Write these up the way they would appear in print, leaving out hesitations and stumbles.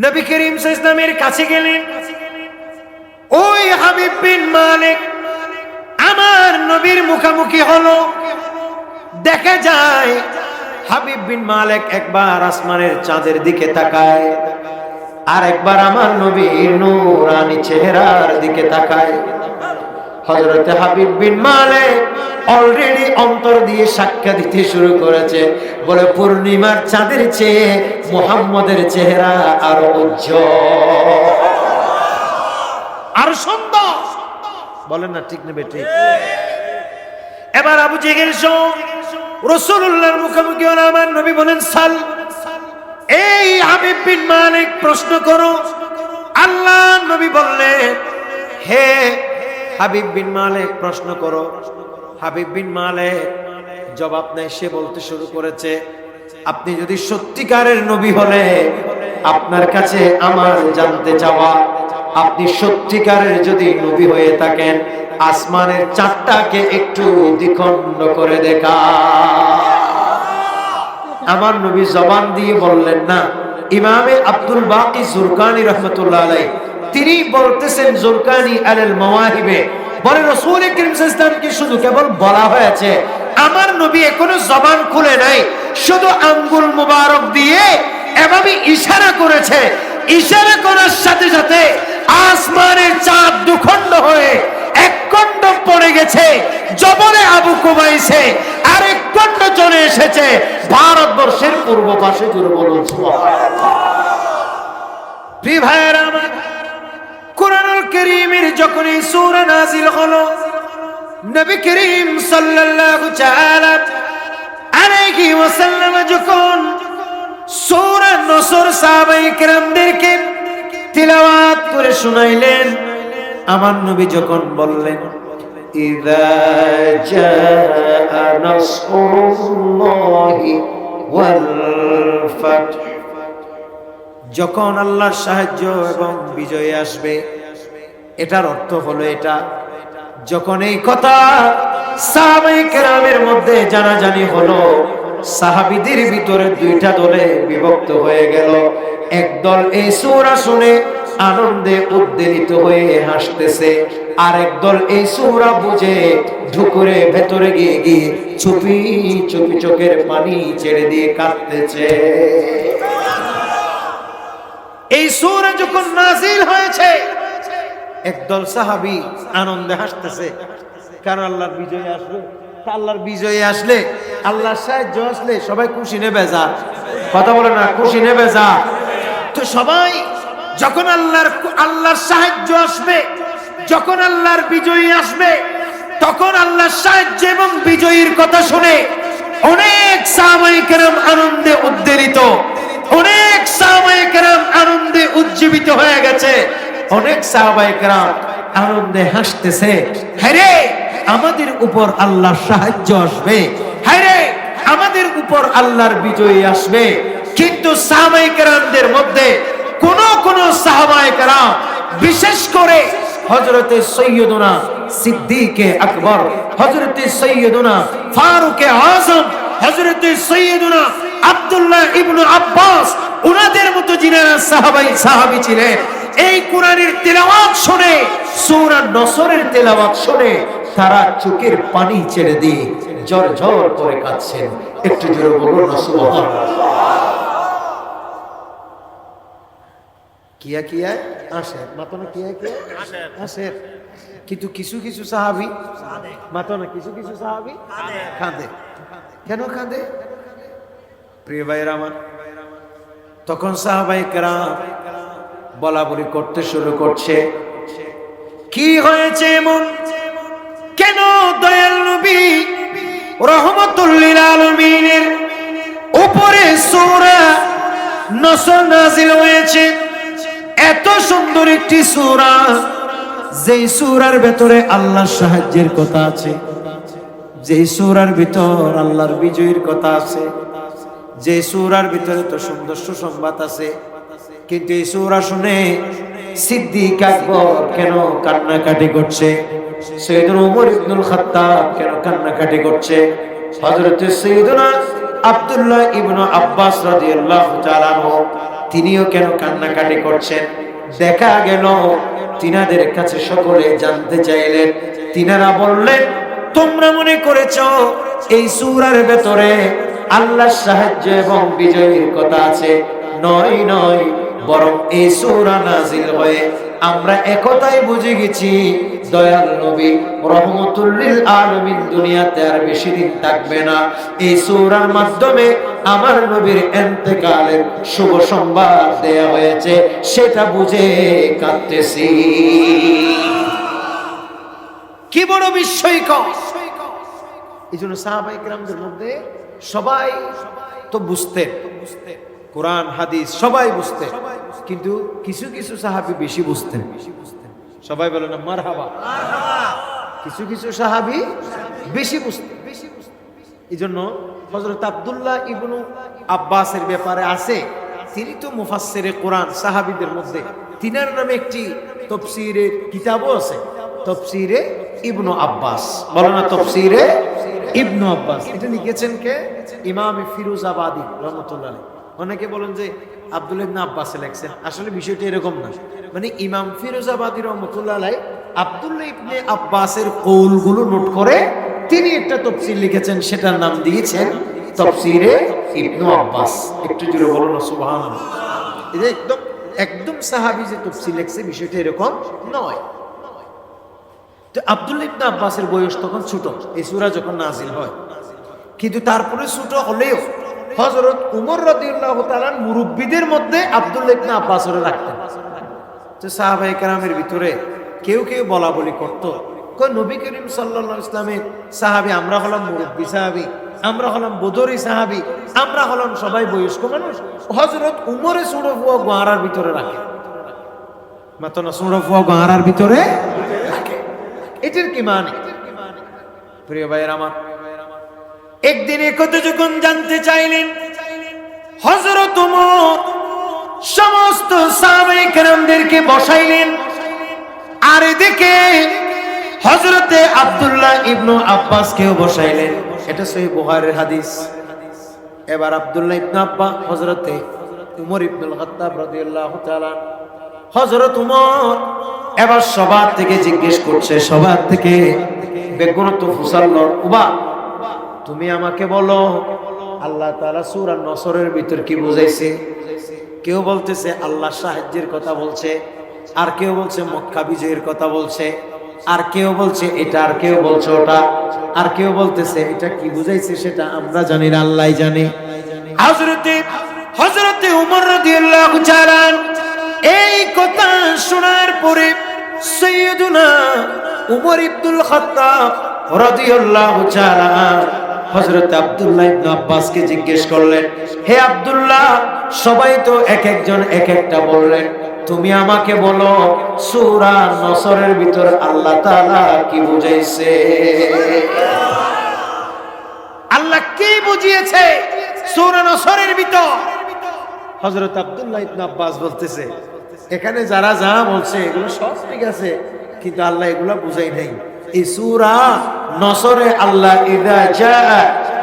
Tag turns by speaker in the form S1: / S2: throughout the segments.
S1: নবী করিম সাল্লাল্লাহু আলাইহি ওয়াসাল্লামের কাছে গেলেন। ওই হাবিব বিন মালিক আমার নবীর মুখোমুখি হলো। দেখা যায় হাবিব বিন মালিক একবার আসমানের চাঁদের দিকে তাকায়, আর একবার আমার নবীর নূরানি চেহারার দিকে তাকায়। হযরত হাবিব বিন মালিক অলরেডি অন্তর দিয়ে সাক্ষ্য দিতে শুরু করেছে, বলে পূর্ণিমার চাঁদের চেয়ে মুহাম্মদের চেহারা আরো উজ্জ্বল, আরো সুন্দর। বলেন না ঠিক নেবে ঠিক? এবার আবু জেহেল রাসূলুল্লাহর মুখোমুখি হলো। আমার নবী বলেন, সাল, এই হাবিব বিন মালিক প্রশ্ন করো। আল্লাহ নবী বললেন, হে হাবিব বিন মালিক প্রশ্ন করো। হাবিব বিন মালিক জবাব নেই, সে বলতে শুরু করেছে, আপনি যদি সত্যিকারের নবী হলে আপনার কাছে আমার জানতে চাওয়া, আপনি সত্যিকারের যদি নবী হয়ে থাকেন আসমানের চাঁদটাকে একটু দ্বিখণ্ড করে দেখা। আমার নবী জবান দিয়ে বললেন না। ইমামে আব্দুল বাকি জুরকানি রাহমাতুল্লাহ আলাইহি তিনি বলতেছেন, জুরকানি আলাল মাওয়াহিবে বলে, রাসূল করিম সাল্লাল্লাহু আলাইহি ওয়াসাল্লাম কি শুধু কেবল বলা হয়েছে, আমার নবী এখনো জবান খুলে নাই, শুধু আঙ্গুল মুবারক দিয়ে এভাবে ইশারা করেছে। ইশারা করার সাথে সাথে আসমানের চাঁদ দুখণ্ড হয়ে এক খণ্ড পড়ে গেছে জবলে আবু কুবাইসে, আর এক খণ্ড চলে এসেছে ভারতবর্ষের পূর্ব পাশে। জুড়ে বলুন সুবহানাল্লাহ। প্রিয় ভাইয়েরা আমার, কোরআনুল কারীমের যখন এই সূরা নাযিল হলো, নবী করিম সাল্লাল্লাহু তাআলা আলাইহি ওয়াসাল্লাম যখন সূরা নসর সাহাবায়ে কেরামদেরকে তিলাওয়াত করে শুনাইলেন, আমার নবী যখন বললেন, ইযা জাআ নাসরুল্লাহি ওয়াল ফাতহ, যখন আল্লাহর সাহায্য এবং বিজয় আসবে, এটার অর্থ হলো এটা। যখন এই কথা সাহাবায়ে কেরামের মধ্যে জানাজানি হলো, সাহাবীদের ভিতরে দুইটা দলে বিভক্ত হয়ে গেল। একদল এই সূরা শুনে আনন্দে উদ্বেলিত হয়ে হাসতেছে, আর একদল এই সূরা বুঝে ঢুকুরে ভেতরে গিয়ে গিয়ে চুপি চুপি চোখের পানি ছেড়ে দিয়ে কাঁদতেছে। এই সূরা যখন নাযিল হয়েছে, একদল সাহাবী আনন্দে হাসতেছে, কারণ আল্লাহর বিজয় আসবে। আল্লাহর বিজয় আসলে, আল্লাহর সাহায্য আসলে সবাই খুশি নেবে যা। কথা বলে না, খুশি নেবে যা। তো সবাই যখন আল্লাহর সাহায্য আসবে, যখন আল্লাহর বিজয় আসবে, তখন আল্লাহর সাহায্য এবং বিজয়ীর কথা শুনে অনেক সাহাবায়ে কেরাম আনন্দে উদ্বেলিত, অনেক সাহাবায়ে কেরাম আনন্দে উজ্জীবিত হয়ে গেছে, অনেক সাহাবায়ে কেরাম আনন্দে হাসতেছে। হ্যাঁ, আমাদের উপর আল্লাহর সাহায্য আসবে, হ্যাঁ আমাদের উপর আল্লাহর বিজয় আসবে। কিন্তু সাহাবায়ে কেরামদের মধ্যে কোন সাহাবায়ে কেরাম, বিশেষ করে হযরতে সৈয়দুনা সিদ্দিকে আকবর, হযরতে সৈয়দুনা ফারুকে আযম, হযরতে সৈয়দুনা আব্দুল্লাহ ইবনে আব্বাস, উনাদের মতো যিনারা সাহাবী ছিলেন, এই কোরআনের তেলাওয়াত শুনে, সূরা নসরের তেলাওয়াত শুনে তারা চোখের পানি ছেড়ে দিয়ে ঝরঝর করে কাঁদছেন। একটু জোরে বলুন না সুবহানাল্লাহ। কিয়া কিয়া আসে মাতনা, কিয়া কিয়া আসে। কিন্তু কিছু কিছু সাহাবী মাতনা, কিছু কিছু সাহাবী কাঁদে। কেন কাঁদে? প্রিয় ভাইরা আমার, তখন সাহাবায়ে কেরাম বলা বলি করতে শুরু করছে, কি হয়েছে এমন, কেন দয়াল নবী রহমাতুল লিল আলামিনের উপরে সূরা নসর নাযিল হয়েছে? এত সুন্দর একটি সূরা, যেই সূরার ভেতরে আল্লাহর সাহায্যের কথা আছে, যেই সূরার ভিতর আল্লাহর বিজয়ের কথা আছে, যে সূরার ভিতরে তো সুন্দর সুসংবাদ আছে, কিন্তু এই সূরা শুনে সিদ্দিক আকবর কেন কান্নাকাটি করছে? সাইয়েদনা ওমর ইবনুল খাত্তাব কেন কান্নাকাটি করছে? হযরত সাইয়েদনা আব্দুল্লাহ ইবনে আব্বাস রাদিয়াল্লাহু তাআলা আনহু তিনিও কেন কান্নাকাটি করছেন? দেখা গেল তিনাদের কাছে সকলে জানতে চাইলেন। তিনারা বললেন, তোমরা মনে করেছো এই সূরার ভেতরে আল্লাহর সাহায্য এবং বিজয়ের কথা আছে? নয় নয়, বরং এই সূরা নাজিল হয়ে আমরা একথাই বুঝে গেছি, দয়াল নবী রহমতুল লিল আলামিন দুনিয়াতে আর বেশি দিন থাকবে না। এই সূরার মাধ্যমে আমার নবীর ইন্তেকালের শুভ সংবাদ দেয়া হয়েছে, সেটা বুঝে কাঁদতেছি। কি বড় বিস্ময়কর! এই জন্য সাহাবায়ে কেরামদের মধ্যে সবাই তো বুঝতেন, কোরআন হাদিস সবাই বুঝতেন, কিন্তু কিছু কিছু সাহাবী বেশি বুঝতেন। সবাই বলে না মারহাবা। কিছু কিছু সাহাবী বেশি বুঝতেন। এই জন্য হযরত আব্দুল্লাহ ইবনু আব্বাসের ব্যাপারে আছে, তিনি তো মুফাসসিরে কোরআন সাহাবীদের মধ্যে। তিনার নামে একটি তাফসীরের কিতাবও আছে, তাফসীরে ইবনু আব্বাস। বলো না তাফসীরে ইবনু আব্বাস। এটা লিখেছেন কে? ইমাম ফিরোজাবাদী রাহমাতুল্লাহ আলাইহি। অনেকে বলেন যে আব্দুল্লাহ ইবনে আব্বাস লেখছেন, আসলে বিষয়টা এরকম না। মানে ইমাম ফিরোজাবাদী রাহমাতুল্লাহ আলাইহি আব্দুল্লাহ ইবনে আব্বাসের কৌলগুলো নোট করে তিনি একটা তাফসীর লিখেছেন, সেটার নাম দিয়েছেন তাফসীরে ইবনু আব্বাস। একটু জোরে বলুন না সুবহানাল্লাহ। এটা একদম একদম সাহাবী যে তাফসীর লিখছে, বিষয়টা এরকম নয়। তো আব্দুল্লাহ ইবনে আব্বাসের বয়স তখন ছোট, এই সূরা যখন নাজিল হয়। কিন্তু তারপরে ছোট হলেও হযরত উমর রাদিয়াল্লাহু তাআলা মুরব্বিদের মধ্যে আব্দুল্লাহ ইবনে আব্বাসরে রাখতেন। তো সাহাবায়ে কেরামের ভিতরে কেউ কেউ বলা বলি করত, কই নবী করিম সাল্লাল্লাহু আলাইহি ওয়াসাল্লামের সাহাবী আমরা হলাম মুরব্বি সাহাবী, আমরা হলাম বদরি সাহাবী, আমরা হলাম সবাই বয়স্ক মানুষ, হযরত উমরে ছোট ফুয়া গোয়ারার ভিতরে রাখে। মাত্র না ছোট ফুয়া গোয়ারার ভিতরে রাখে, এটার কি মানে? প্রিয় ভাইয়ের আমার, একদিন একথা যখন জানতে চাইলেন হযরত ওমর সমস্ত সাহাবায়ে কেরামদেরকে বসাইলেন, আর এদিকে হযরতে আব্দুল্লাহ ইবনু আব্বাসকেও বসাইলেন। এটা সহিহ বুখারীর হাদিস। এবার আব্দুল্লাহ ইবনু আব্বাস হযরতে উমর ইবনুল খাত্তাব রাদিয়াল্লাহু তাআলা, হযরত উমর এবার সবার থেকে জিজ্ঞেস করছে, সবার থেকে বেগুনত ফুসাল্লর, উবা তুমি আমাকে বলো আল্লাহ তাআলা সূরা নসরের ভিতর কি বুঝাইছে? কেউ বলতেছে আল্লাহ সাহায্যের কথা বলছে, আর কেউ বলছে মক্কা বিজয়ের কথা বলছে, আর কেউ বলছে এটা, আর কেউ বলছে ওটা, আর কেউ বলতেছে এটা কি বুঝাইছে সেটা আমরা জানি না, আল্লাহই জানে। হযরতে উমর রাদিয়াল্লাহু তাআলা এই কথা শোনার পরে সাইয়্যিদুনা উমর ইবনুল খাত্তাব রাদিয়াল্লাহু তাআলা হযরত আব্দুল্লাহ ইবনে আব্বাসকে জিজ্ঞেস করলেন, হে আব্দুল্লাহ, সবাই তো এক একজন এক একটা বললেন, তুমি আমাকে বলো সূরা নসরের ভিতর আল্লাহ তাআলা কি বুঝাইছে? আল্লাহ কি বুঝিয়েছে সূরা নসরের ভিতর? হযরত আব্দুল্লাহ ইবনে আব্বাস বলতেছে, এখানে যারা যা বলছে এগুলো সব ঠিক আছে, কিন্তু আল্লাহ এগুলো বুঝাই নাই। এই সূরা নসরে আল্লাহ ইযা জাআ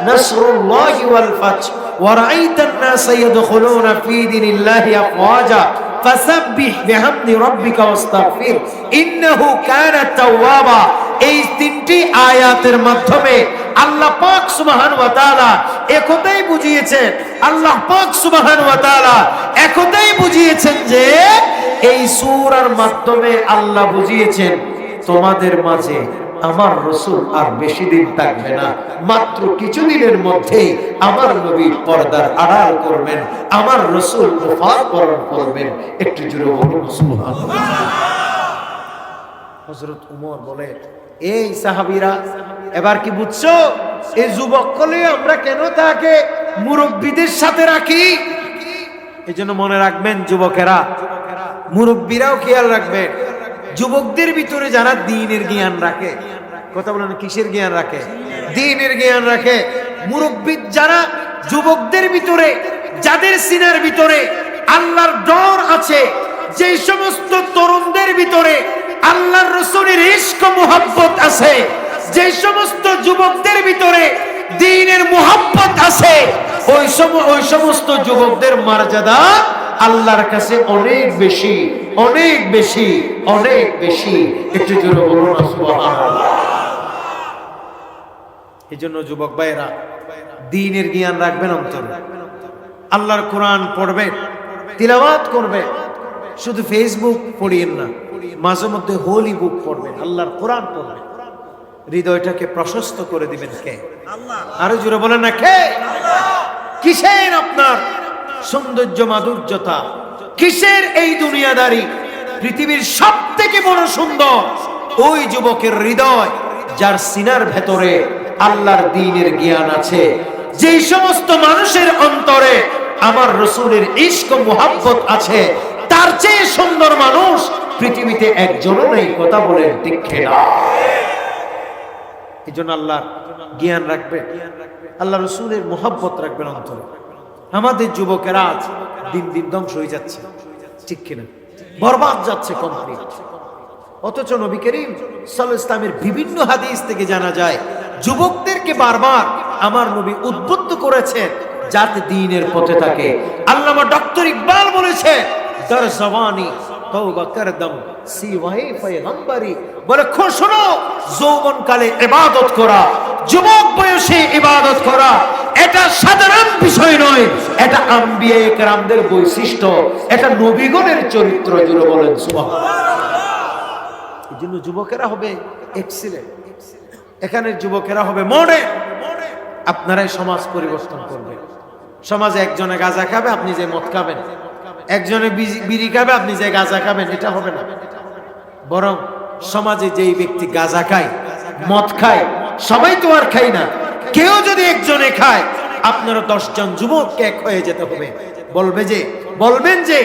S1: নাসরুল্লাহি ওয়াল ফাতহ ওয়া রাআইতান নাসা ইয়াদখুলুনা ফী দীনিল্লাহি আফওয়াজা ফাসাব্বিহ বিহামদি রাব্বিকা ওয়াস্তাগফির ইন্নাহু কানা তাওয়াবা। এই তিনটি আয়াতের মাধ্যমে আল্লাহ পাক সুবহানাহু ওয়া তাআলা একথাই বুঝিয়েছেন, আল্লাহ পাক সুবহানাহু ওয়া তাআলা একথাই বুঝিয়েছেন যে এই সূরার মাধ্যমে আল্লাহ বুঝিয়েছেন তোমাদের মাঝে আমার রাসূল আর বেশি দিন থাকবে না, মাত্র কিছুদিনের মধ্যেই আমার নবী পর্দার আড়াল করবেন, আমার রাসূল ওফাত বরণ করবেন। একটু জোরে বলুন সুবহানাল্লাহ। হযরত ওমর বলে, এই সাহাবীরা এবার কি বুঝছো এই যুবককে আমরা কেন তাকে মুরব্বিদের সাথে রাখি? এজন্য মনে রাখবেন যুবকেরা, মুরব্বিরাও খেয়াল রাখবেন, যুবকদের ভিতরে যারা দ্বীনের জ্ঞান রাখে, কথা বলেন কিসের জ্ঞান রাখে? দ্বীনের জ্ঞান রাখে। মুরব্বি যারা যুবকদের ভিতরে, যাদের সিনার ভিতরে আল্লাহর ডর আছে, যে সমস্ত তরুণদের ভিতরে আল্লাহর রাসূলের ইশক ও মুহাব্বত আছে, যে সমস্ত যুবকদের ভিতরে দ্বীনের মুহাব্বত আছে, ওই সমস্ত যুবকদের মর্যাদা আল্লাহর কাছে অনেক বেশি, অনেক বেশি, অনেক বেশি। একটু জোরে বলুন না সুবহানাল্লাহ। এই জন্য যুবক ভাইরা দ্বীনের জ্ঞান রাখবেন অন্তরে, আল্লাহর কোরআন পড়বেন, তিলাওয়াত করবেন। শুধু ফেসবুক পড়িয়েন না, মাঝে মধ্যে হোলি বুক পড়বেন, আল্লাহর কোরআন পড়বেন। হৃদয়টাকে প্রশস্ত করে দিবেন কে? আল্লাহ। আরো জোরে বলেন না কে? আল্লাহ। কিসের আপনার সৌন্দর্য মাধুর্যতা, কিসের এই দুনিয়াদারি? পৃথিবীর সবথেকে বড় সুন্দর ওই যুবকের হৃদয় যার সিনার ভেতরে আল্লাহর দ্বীনের জ্ঞান আছে। যেই সমস্ত মানুষের অন্তরে আমার রাসূলের ইশক ও মুহাব্বত আছে, তার চেয়ে সুন্দর মানুষ পৃথিবীতে একজনও নেই। কথা বলেন ঠিক কিনা? এই জন্য আল্লাহর জ্ঞান রাখবে, আল্লাহ রাসূলের মুহাব্বত রাখবেন অন্তরে। আমাদের যুবকেরা আজ দিন দিন ধ্বংস হয়ে যাচ্ছে, ঠিক কিনা? বরবাদ যাচ্ছে কমপ্লিট। অথচ নবী করিম সাল্লাল্লাহু আলাইহি ওয়াসাল্লামের বিভিন্ন হাদিস থেকে জানা যায় যুবকদেরকে বারবার আমার নবী উদ্বুদ্ধ করেছেন যাতে দ্বীনের পথে থাকে। আল্লামা ডক্টর ইকবাল বলেছে, দর জওয়ানি তওবা করদম সিওয়ায়ে পয়গম্বরি। বলে শোনো, যৌবনকালে ইবাদত করা, যুবক বয়সে ইবাদত করা এটা সাধারণ বিষয় নয়, এটা আম্বিয়া কেরামদের বৈশিষ্ট্য, এটা নবীগণের চরিত্র। জুড়ে বলেন সুবহানাল্লাহ। এই জন্য যুবকেরা হবে এক্সিলেন্ট, এখানের যুবকেরা হবে মডেল। আপনারাই সমাজ পরিবর্তন করবেন। সমাজে একজনে গাঁজা খাবে, আপনি যে মদ খাবেন, একজনে বিড়ি খাবে, আপনি যে গাঁজা খাবেন, এটা হবে না। বরং সমাজে যেই ব্যক্তি গাঁজা খায়, মদ খায়, সবাই তো আর খায় না, কেউ যদি একজনে খায়, আপনারা 10 জন যুবককে এক হয়ে যেতে হবে। বলবেন যে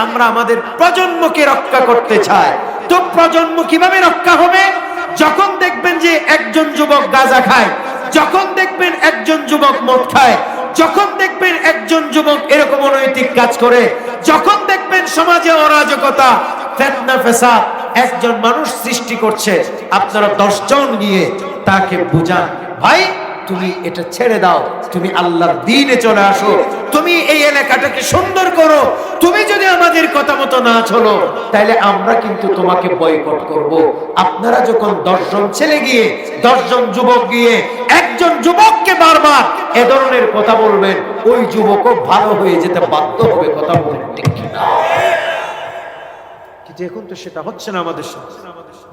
S1: আমরা আমাদের প্রজন্মকে রক্ষা করতে চাই। তো প্রজন্ম কিভাবে রক্ষা হবে? যখন দেখবেন যে একজন যুবক গাঁজা খায়, যখন দেখবেন একজন যুবক মদ খায়, যখন দেখবেন একজন যুবক এরকম অনৈতিক কাজ করে, যখন দেখবেন সমাজে অরাজকতা, ফিতনা ফাসাদ একজন মানুষ সৃষ্টি করছে, আপনারা 10 জন গিয়ে তাকে বুঝান, ভাই তুমি এটা ছেড়ে দাও, তুমি আল্লাহর দ্বীনে চলে আসো, তুমি এই এলাকাটাকে সুন্দর করো। তুমি যদি আমাদের কথা মতো না চলো, তাহলে আমরা কিন্তু তোমাকে বয়কট করব। আপনারা যখন 10 জন ছেলে গিয়ে, 10 জন যুবক গিয়ে একজন যুবককে বারবার এ ধরনের কথা বলবেন, ওই যুবকও ভালো হয়ে যেতে বাধ্য হবে। কথা বলেন ঠিক কিনা? কিন্তু এখন তো সেটা হচ্ছে না, আমাদের সাথে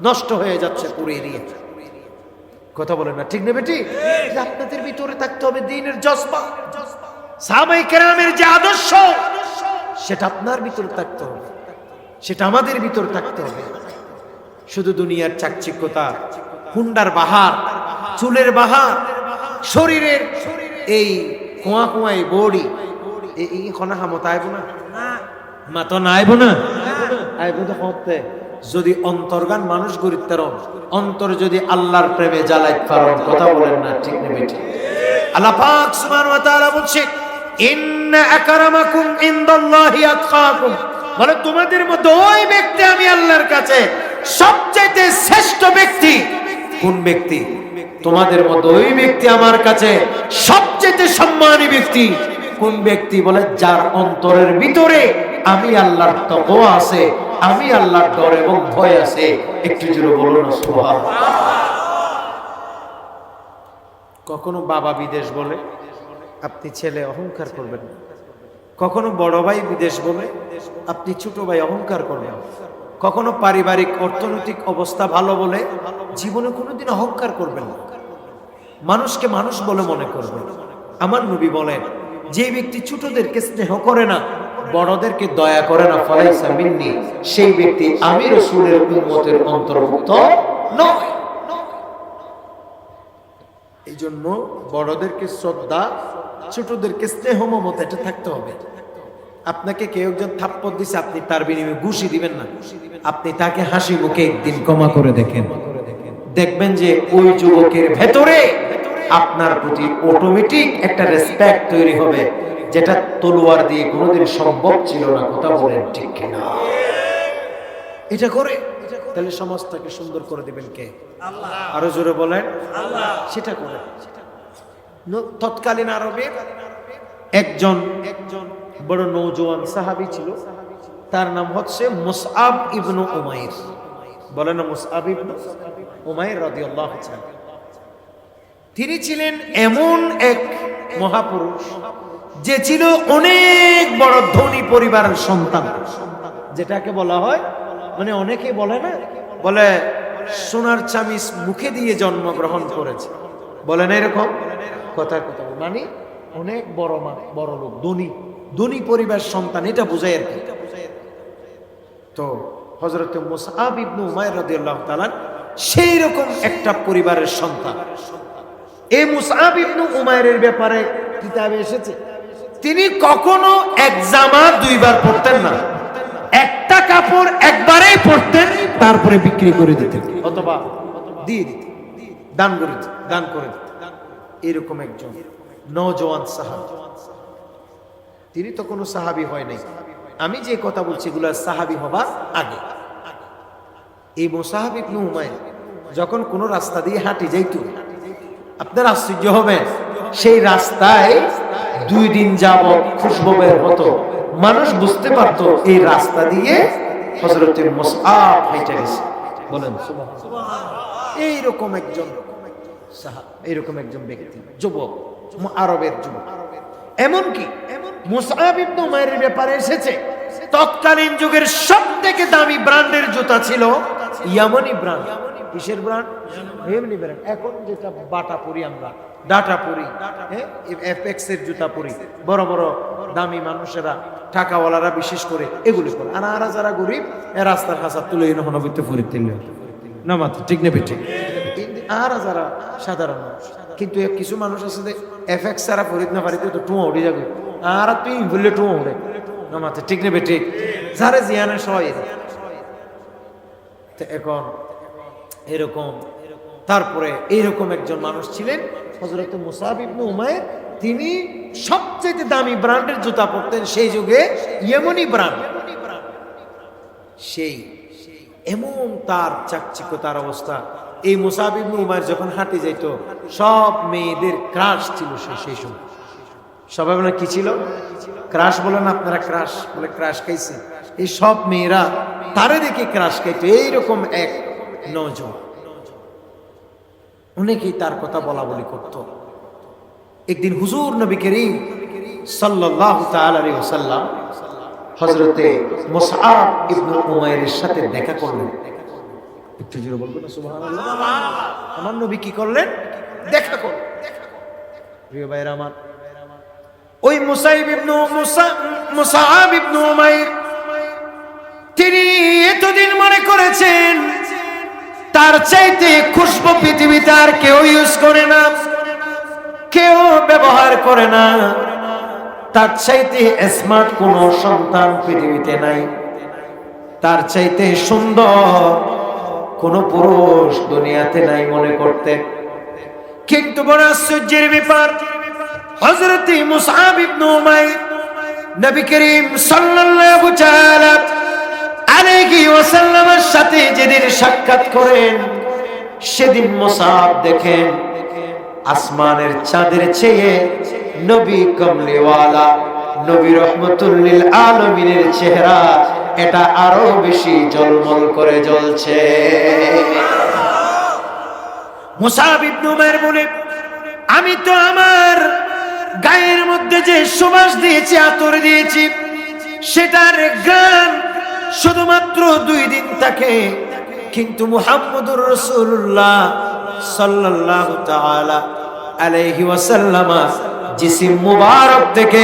S1: নষ্ট হয়ে যাচ্ছে পুরো এরিয়া। কথা বলেন না ঠিক নেবে? ঠিক। আপনাদের ভিতরে থাকতে হবে দ্বীনের জজবা, সাহাবায়ে কেরামের যে আদর্শ, সেটা আপনার ভিতরে থাকতে হবে, সেটা আমাদের ভিতরে থাকতে হবে। শুধু দুনিয়ার চাকচিক্যতা, হুন্ডার বাহার, চুলের বাহার, শরীরের এই কোয়া কোয়া এই বডি, এই খনা হামত আইব না, মা তো না আইব না, আইব তো হতে। যদি অন্তর্গান মানুষ গরিত্তার অন্তর যদি আল্লাহর প্রেমে জ্বালাই পারেন, কথা বলেন না ঠিক নেবে? ঠিক। আল্লাহ পাক সুবহানাহু ওয়া তাআলা বলছে, ইন্না আকরামাকুম ইনদাল্লাহি আতকাকুম। বলে তোমাদের মধ্যে ওই ব্যক্তি আমি আল্লাহর কাছে সবচেয়ে শ্রেষ্ঠ ব্যক্তি। কোন ব্যক্তি? তোমাদের মধ্যে ওই ব্যক্তি আমার কাছে সবচেয়ে সম্মানী ব্যক্তি। কোন ব্যক্তি? বলে যার অন্তরের ভিতরে আমি আল্লাহর তাকওয়া আছে, আমি আল্লাহর ডর এবং ভয় আছে। একটু জোরে বলুন না সুবহানাল্লাহ। কখনো বাবা বিদেশ বলে আপনি ছেলে অহংকার করবেন না। কখনো বড় ভাই বিদেশ বলে আপনি ছোট ভাই অহংকার করবেন। কখনো পারিবারিক অর্থনৈতিক অবস্থা ভালো বলে জীবনে কোনোদিন অহংকার করবেন না। মানুষকে মানুষ বলে মনে করবেন। আমার নবী বলেন, যে ব্যক্তি ছোটদেরকে স্নেহ করে না, বড়দেরকে দয়া করে না, ফালাইসা মিন্নি, সেই ব্যক্তি আমি রাসূলের উম্মতের অন্তর্ভুক্ত নয়। এই জন্য বড়দেরকে শ্রদ্ধা, ছোটদেরকে স্নেহ মমতা, এটা থাকতে হবে। আপনাকে কেউ একজন থাপ্পড় দিছে, আপনি তার বিনিময়ে ঘুষি দিবেন না, আপনি তাকে হাসি মুখে একদিন ক্ষমা করে দেখেন, দেখবেন যে ওই যুবকের ভেতরে আপনার প্রতি অটোমেটিক একটা রেসপেক্ট তৈরি হবে, যেটা তলোয়ার দিয়ে কোনোদিন সম্ভব ছিল না। কথা বলেন ঠিক কিনা? এটা করে তাহলে সমাজটাকে সুন্দর করে দিবেন কে? আল্লাহ। আরো জোরে বলেন আল্লাহ। সেটা করে তৎকালীন আরবে একজন বড় নওজোয়ান সাহাবী ছিল, তার নাম হচ্ছে মুসআব ইবনু উমাইর। বলেন না মুসআব ইবনু উমাইর রাদিয়াল্লাহু তাআলা। তিনি ছিলেন এমন এক মহাপুরুষ যে ছিল অনেক বড় ধনী পরিবারের সন্তান, যেটাকে বলা হয়, মানে অনেকে বলে না, বলে সোনার চামিচ মুখে দিয়ে জন্মগ্রহণ করেছে, বলে না এরকম কথা, মানে অনেক বড় লোক, ধনী পরিবার সন্তান, এটা বোঝায় আর কি। তো হযরত মুসআব ইবনে উমাইর রাদিয়াল্লাহু তাআলা সেই রকম একটা পরিবারের সন্তান। এই মুসআব ইবনে উমাইরের ব্যাপারে কিতাবে এসেছে, তিনি কখনো এক জামা দুইবার পরতেন না, একটা কাপড় একবারেই পরতেন, তারপরে বিক্রি করে দিতেন অথবা দিয়ে দিতেন, দান করে দিতেন। এরকম একজন নওজোয়ান সাহাবী। তিনি তো কোনো সাহাবী হয় নাই, আমি যে কথা বলছি এগুলো সাহাবী হবার আগে। এই মুসআব ইবনে উমাইর যখন কোনো রাস্তা দিয়ে হাঁটি যাইতো, আপনার আশ্চর্য হবে, সেই রাস্তায় 2 দিন যাবত খুশবুয়ের মতো মানুষ বুঝতে পারতো এই রাস্তা দিয়ে হযরত মুসআব হেঁটে গেছে। বলেন সুবহানাল্লাহ। এইরকম একজন ব্যক্তি, যুবক, আরবের যুবক। এমনকি মুসআব ইবনে উমাইরের ব্যাপারে এসেছে, তৎকালীন যুগের সবথেকে দামি ব্র্যান্ডের জুতা ছিল ইয়ামানি ব্র্যান্ড। কিসের ব্র্যান্ড? ইয়ামানি ব্র্যান্ড। এখন যেটা বাটা পরি, আমরা ডাটা পরি, এফএক্স এর জুতা পরি, বড় বড় দামি মানুষেরা, টাকাওয়ালারা বিশেষ করে এগুলি করে। আর যারা গরিব, রাস্তার হাসা তুলে হনবিতে ফুরি তিলে না মাত্র, ঠিক নেবে ঠিক। আর যারা সাধারণ মানুষ, কিন্তু কিছু মানুষ আছে যে এফএক্স ছাড়া ফরিদ না পারিতে তো টুয়া উঠে যাবে, আর তুই বললে টুয়া উঠে না মাত্র, ঠিক নেবে ঠিক। যারে জিয়ানে সবাই এখন এরকম। তারপরে এইরকম একজন মানুষ ছিলেন হযরত মুসআব ইবনে উমাইর। তিনি সবচেয়ে দামি ব্র্যান্ডের জুতা পরতেন সেই যুগে, ইয়ামানি ব্র্যান্ড। সেই এমন তার চাকচিক্য, তার অবস্থা। এই মুসআব ইবনে উমাইর যখন হাঁটে যাইতো, সব মেয়েদের ক্রাশ ছিল সেই সময়। সবাই বলে কি ছিল? ক্রাশ। বলেন আপনারা ক্রাশ? বলে ক্রাশ খাইছে। এই সব মেয়েরা তারে দেখে ক্রাশ খাইতো। এইরকম এক নওজোয়ান, অনেকেই তার কথা বলা বলি করত। একদিন হুজুর নবী করিম সাল্লাল্লাহু তাআলা আলাইহি ওয়াসাল্লাম হযরতে মুসআব ইবনে উমাইরের সাথে দেখা করলেন। একটু জোরে বলবেন না সুবহানাল্লাহ। আমার নবী কি করলেন? দেখা করলেন। প্রিয় ভাইরা আমার, ওই মুসআব ইবনে উমাইর তিনি এতদিন মনে করেছেন তার চাইতে খুশবু পৃথিবীতে আর কেউ ইউজ করে না, কেউ ব্যবহার করে না, তার চাইতে স্মার্ট কোন সন্তান পৃথিবীতে নাই, তার চাইতে সুন্দর কোন পুরুষ দুনিয়াতে নাই মনে করতে। কিন্তু বড় আশ্চর্যের ব্যাপার, হযরত মুসআব ইবনে উমাইর নবী করিম সাল্লাল্লাহু তাআলা আলাইহি ওয়াসাল্লামের সাথে যেদিন সাক্ষাৎ করেন, সেদিন মুসআব দেখেন আসমানের চাঁদের চেয়ে নবী কমলিওয়ালা, নবী রহমাতুল লিল আলামিনের চেহারা এটা আরো বেশি ঝলমল করে জ্বলছে। মুসআব ইবনে উমাইর বলে, আমি তো আমার গায়ের মধ্যে যে সুবাস দিয়েছি, আতর দিয়েছি, সেটার ঘ্রাণ শুধুমাত্র 2 দিন থাকে, কিন্তু মুহাম্মদুর রাসূলুল্লাহ সাল্লাল্লাহু তাআলা আলাইহি ওয়াসাল্লাম জিসিম মুবারক থেকে,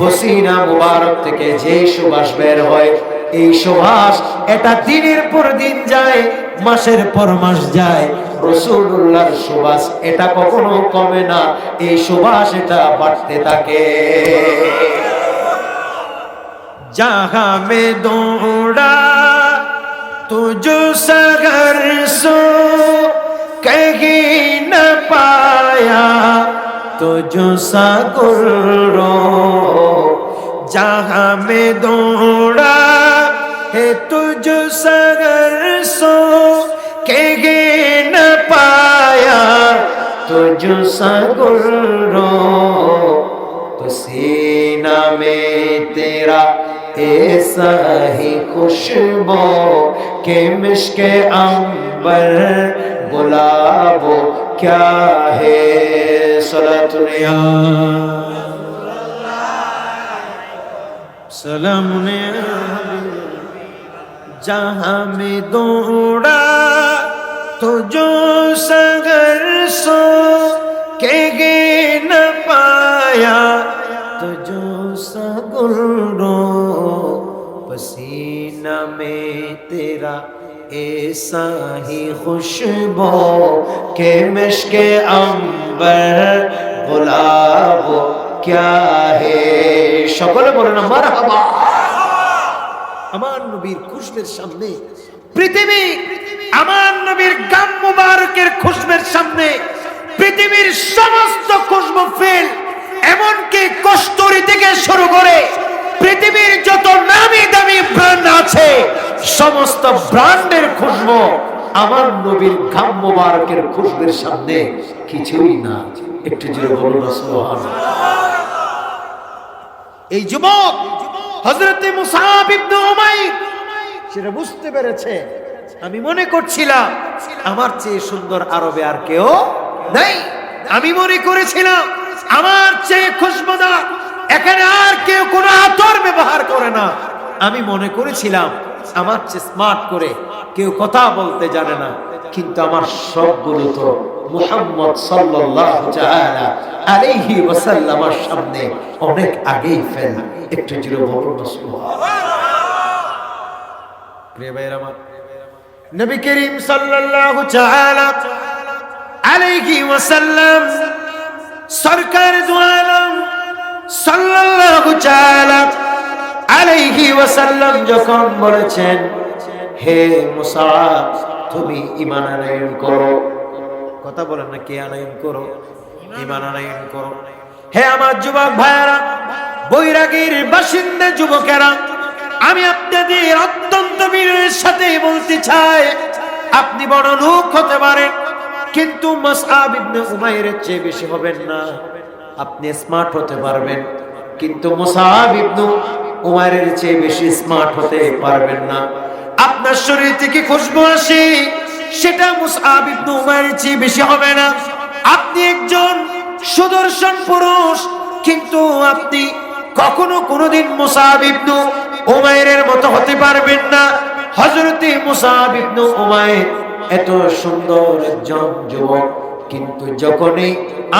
S1: পসিনা মুবারক থেকে যে সুবাস বের হয়, এই সুবাস এটা দিনের পর দিন যায়, মাসের পর মাস যায়, রাসূলুল্লাহর সুবাস এটা কখনো কমে না, এই সুবাস এটা বাড়তে থাকে। जहां में दौड़ा तुझो सगर सो कहीं न पाया तुझो सा गुर्रो, जहां में दौड़ा है तुझो सगर सो कहीं न पाया तुझो सा गुर्रो, तो सीना में में तेरा ऐसा ही खुशबू के मिश्के अंबर गुलाब क्या है। सलातुल्लाह सलाम ने जहां में दौड़ा तो जो सगर सो के गे न पाया तो जो सगुलो पसीना में तेरा ऐसा ही खुशबू के मिश्के अंबर गुलाब क्या है। সকলে বলেন মারহাবা। আমার নবীর খুশবের সামনে পৃথিবী, আমার নবীর গাম মুবারকের খুশবের সামনে পৃথিবীর সমস্ত খুশবু ফেল, এমনকি কস্তুরী থেকে শুরু করে পৃথিবীর যত নামি দামি ব্র্যান্ড আছে সমস্ত ব্র্যান্ডের খুশবু আমার নবীর গাম মুবারকের খুশবের সামনে কিছুই না। একটু জোরে বলুন সুবহানাল্লাহ। এই যুবক হযরত মুসআব ইবনে উমাইর সেটা বুঝতে পেরেছে। আমি মনে করছিলাম আমার চেয়ে সুন্দর আরবে আর কেউ নাই, আমি মনে করেছিলাম আমার চেয়ে খুশবুদার এখানে আর কেউ কোনো আতর ব্যবহার করে না, আমি মনে করেছিলাম আমার চেয়ে স্মার্ট করে কেউ কথা বলতে জানে না, কিন্তু আমার সবগুলো তো মুহাম্মদ সাল্লাল্লাহু তাআলা আলাইহি ওয়াসাল্লামের সামনে অনেক আগেই ফেল। একটু জোরে বলুন সুবহানাল্লাহ। প্রিয় ভাইরা আমার, নবী করিম সাল্লাল্লাহু তাআলা আলাইহি ওয়াসাল্লাম সরকার দু আলম সাল্লাল্লাহু তাআলা আলাইহি ওয়াসাল্লাম যখন বলেছেন হে মুসআব তুমি ঈমান আনয়ন করো, কথা বলেন না, কে আনয়ন করো? ঈমান আনয়ন করো। হে আমার যুবক ভাইয়েরা, বৈরাগীর বাসিন্দা যুবকেরা, আমি আপনাদের অত্যন্ত বিনয়ের সাথে বলতে চাই, আপনি বড় লোক হতে পারেন কিন্তু মুসআব ইবনে উমাইরের চেয়ে বেশি হবেন না। আপনি স্মার্ট হতে পারবেন কিন্তু মুসআব ইবনে উমাইরের চেয়ে বেশি স্মার্ট হতে পারবেন না। আপনার শরীর থেকে খুশবু আসে সেটা মুসআব ইবনে উমাইরের চেয়ে বেশি হবে না। আপনি একজন সুদর্শন পুরুষ কিন্তু আপনি কখনো কোনোদিন মুসআব ইবনে উমাইরের মতো হতে পারবেন না। হযরত মুসআব ইবনে উমাইর এত সুন্দর একজন যুবক, কিন্তু যখনই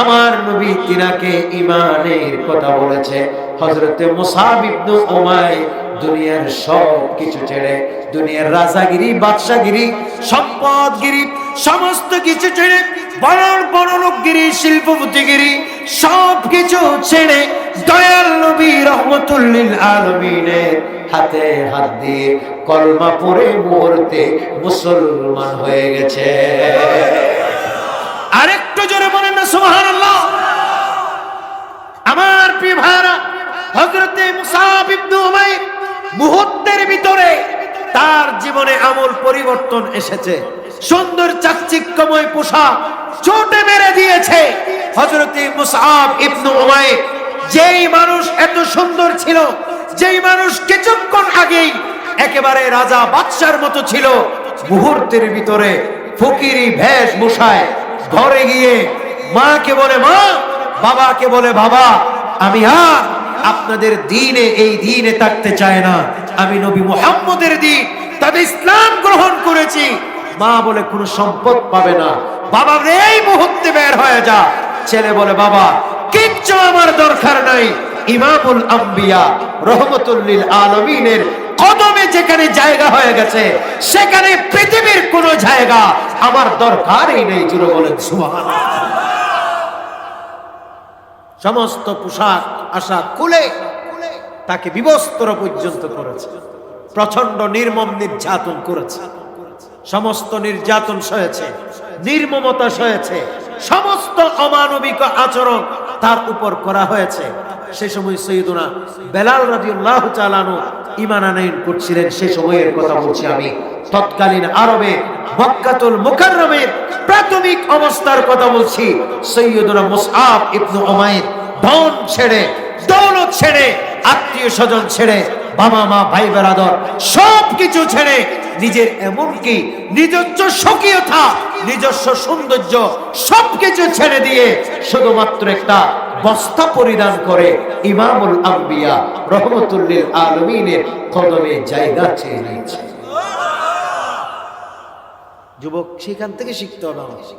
S1: আমার নবী তিনাকে ঈমানের কথা বলেছে, হযরত মুসআব ইবনে উমাইর দুনিয়ার সব কিছু ছেড়ে, দুনিয়ার রাজাগিরি, বাদশাগিরি, সম্পদগিরি, সমস্ত কিছু ছেড়ে, বড় লোকগিরি, শিল্পপতিগিরি সব কিছু ছেড়ে দয়াল নবী রহমতুল লিল আলামিনের হাতে হাত দিয়ে কলমা পড়ে মুহূর্তে মুসলমান হয়ে গেছে। আরেকটু জোরে বলেন না সুবহানাল্লাহ। আমার প্রিয় ভাইরা, হযরত মুসআব ইবনে উমাইর মুহূর্তের ভিতরে তার জীবনে আমূল পরিবর্তন এসেছে। সুন্দর চাকচিক্যময় পোশাক চোটে মেরে দিয়েছে। হযরত মুসআব ইবনে উমাইর যেই মানুষ এত সুন্দর ছিল, যেই মানুষ কিছুক্ষণ আগেই একেবারে রাজা বাদশার মতো ছিল, মুহূর্তের ভিতরে ফকিরি বেশ বসায় ঘরে গিয়ে মাকে বলে মা, বাবাকে বলে বাবা, আমি আর আপনাদের দ্বীনে এই দ্বীনে থাকতে চায় না, আমি নবী মুহাম্মদের দ্বীন তবে ইসলাম গ্রহণ করেছি। মা বলে কোনো সম্পদ পাবে না, বাবা এই মুহূর্তে বের হয়ে যা। ছেলে বলে বাবা কিচ্ছু আমার দরকার নাই, ইমামুল আম্বিয়া রহমতুল লিল আলামিনের কদমে যেখানে জায়গা হয়ে গেছে সেখানে পৃথিবীর কোন জায়গা আমার দরকারই নেই। জুড়ে বলেন সুবহানাল্লাহ। সমস্ত পোশাক আশা খুলে তাকে বিবস্ত্র পর্যন্ত করেছে, প্রচন্ড নির্মম নির্যাতন করেছে, সমস্ত নির্যাতন সয়েছে, নির্মমতা সয়েছে, সমস্ত অমানবিক আচরণ তার উপর করা হয়েছে। সে সময় সৈয়দুনা বেলাল রাদিয়াল্লাহু তাআলা আনহু ঈমান আনয়ন করছিলেন। সে সময়ের কথা বলছি আমি, তৎকালীন আরবে মক্কাতুল মুকাররমের প্রাথমিক অবস্থার কথা বলছি। সৈয়দুনা মুসআব ইবনে উমাইর ধন ছেড়ে, দৌলত ছেড়ে আত্মীয় স্বজন ছেড়ে, বাবা মা ভাই বেরাদর সবকিছু ছেড়ে, নিজের এমনকি নিজস্ব স্বকীয়তা, নিজস্ব সৌন্দর্য সবকিছু ছেড়ে দিয়ে শুধুমাত্র একটা বস্তা পরিধান করে ইমামুল আম্বিয়া রহমতুল লিল আলামিনের কদমে জায়গা চেয়ে নিয়েছে। যুবক, সেখান থেকে শিখতে হবে আমাদের।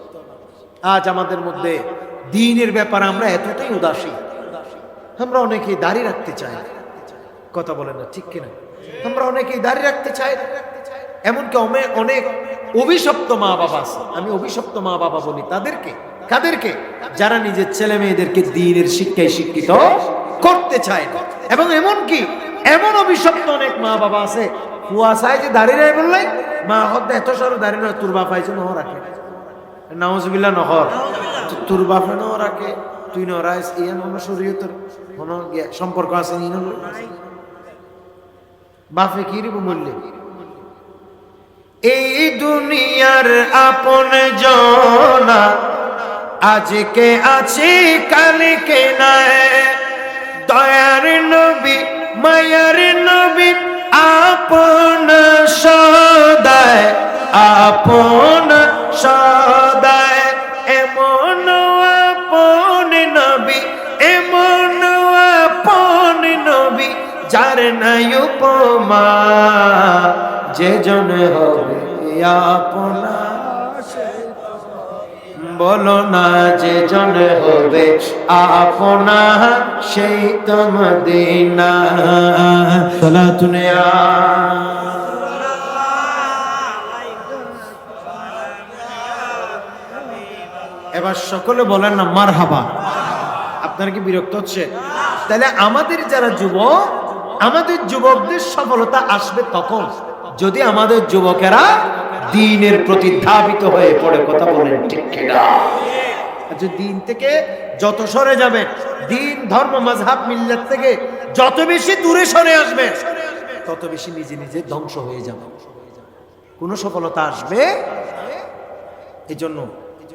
S1: আজ আমাদের মধ্যে দ্বীনের ব্যাপারে আমরা এতটাই উদাসীন। আমরা অনেকেই দাড়ি রাখতে চাই, কথা বলেন না ঠিক কিনা? আমরা অনেকেই দাড়ি রাখতে চাই, এমনকি অনেক অভিশপ্ত মা বাবা আছে। আমি অভিশপ্ত মা বাবা বলি তাদেরকে, কাদেরকে? যারা নিজের ছেলে মেয়েদেরকে দ্বীনের শিক্ষায় শিক্ষিত করতে চায় না। এবং এমনকি এমন অভিশপ্ত অনেক মা বাবা আছে, কুয়াশায় যে দাঁড়িয়ে রায় বললাই মা হদ্দা এত সরো দাঁড়িয়ে নয়, তোর বাপ আইছে নহ রাখে, নাউজুবিল্লাহ নহর, তোর বাপে নহ রাখে, তুই নরাইস, ইয়া মনে শরীয়তের কোনো সম্পর্ক আছে নি? বাপে কি রিব মূল্যে? এই দুনিয়ার আপন জনা আজকে আছে কালকে নাই, দয়ার নবী মায়ার নবী আপন সদায়, আপন সদায়, এমন আপন নবী, এমন আপন নবী যার নাই উপমা, যে জন হবে আপনা, বলো না যে জন হবে আপনা, সেই তো মদিনা। সালাতুন ইয়া এবার সকলে বলেন না মারহাবা। আপনারা কি বিরক্ত হচ্ছে? তাহলে আমাদের যারা যুবক, আমাদের যুবকদের সফলতা আসবে তখন যদি আমাদের যুবকেরা দ্বীনের প্রতি ধাবিত হয়ে পড়ে। কথা বলেন ঠিক কিনা? আচ্ছা, দ্বীন থেকে যত সরে যাবেন, দ্বীন ধর্ম মাযহাব মিল্লাত থেকে যত বেশি দূরে সরে আসবেন, তত বেশি নিজে নিজে ধ্বংস হয়ে যাবে, কোনো সফলতা আসবে। এই জন্য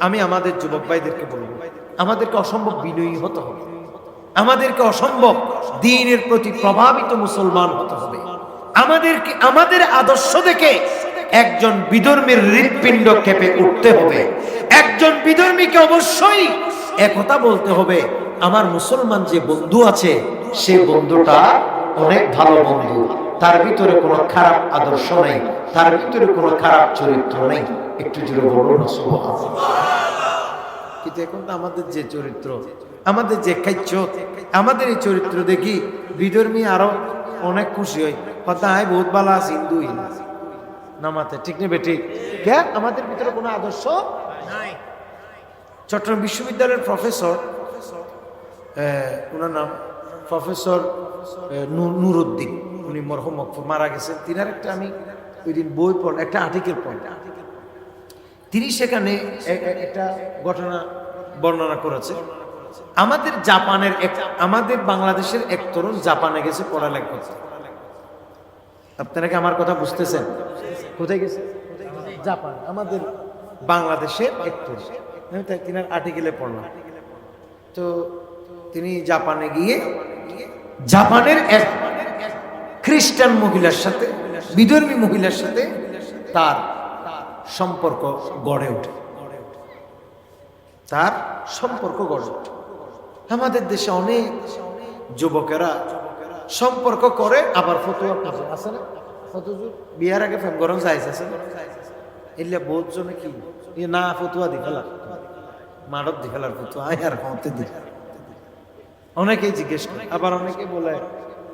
S1: আমি আমাদের যুবক ভাইদেরকে বলবো, আমাদেরকে অসম্ভব বিনয়ী হতে হবে, আমাদেরকে অসম্ভব দ্বীনের প্রতি প্রভাবিত মুসলমান হতে হবে। আমাদেরকে আমাদের আদর্শ দেখে একজন বিধর্মীর হৃৎপিণ্ড কেঁপে উঠতে হবে। একজন বিধর্মীকে অবশ্যই একথা বলতে হবে, আমার মুসলমান যে বন্ধু আছে সে বন্ধুটা অনেক ভালো বন্ধু, তার ভিতরে কোনো খারাপ আদর্শ নেই, তার ভিতরে কোনো খারাপ চরিত্র নেই। একটু জোরে বলুন সুবহানাল্লাহ। কিন্তু এখন তো আমাদের যে চরিত্র, আমাদের যে খাইচ্ছ, আমাদের এই চরিত্র দেখি বিধর্মী আরো অনেক খুশি হয়, কথা হয় বহুত ভালো আছে হিন্দু নামাতে, ঠিক নেবে ঠিক? কে আমাদের ভিতরে কোনো আদর্শ নাই। চট্টগ্রাম বিশ্ববিদ্যালয়ের প্রফেসর, ওনার নাম প্রফেসর নুরুদ্দিন, উনি মরহুম মকফুর মারা গেছেন। তিনার একটা আমি ওই দিন বই পড়, একটা আর্টিকেল পড়, তিনি সেখানে একটা ঘটনা বর্ণনা করেছে। আমাদের জাপানের আমাদের বাংলাদেশের এক তরুণ জাপানে গেছে পড়ালেখা করতে। আপনারা কি আমার কথা বুঝতেছেন? কোথায় গেছে? জাপান। আমাদের বাংলাদেশের এক তরুণ, আমি তিনার আর্টিকেলে পড়লাম। তো তিনি জাপানে গিয়ে জাপানের এক খ্রিস্টান মহিলার সাথে, বিধর্মী মহিলার সাথে তার সম্পর্ক গড়ে ওঠে, তার সম্পর্ক গড়ে ওঠে। আমাদের দেশে অনেক যুবকেরা সম্পর্ক করে আবার ফতুয়া আছে না, বিয়ার আগে ফেম গরম যাইছে এলে বহুত জনে কি না ফতুয়া দি ফেলার, মারত দি ফেলার ফতুয়া আর হতে দি, অনেকেই জিজ্ঞেস করে। আবার অনেকে বলে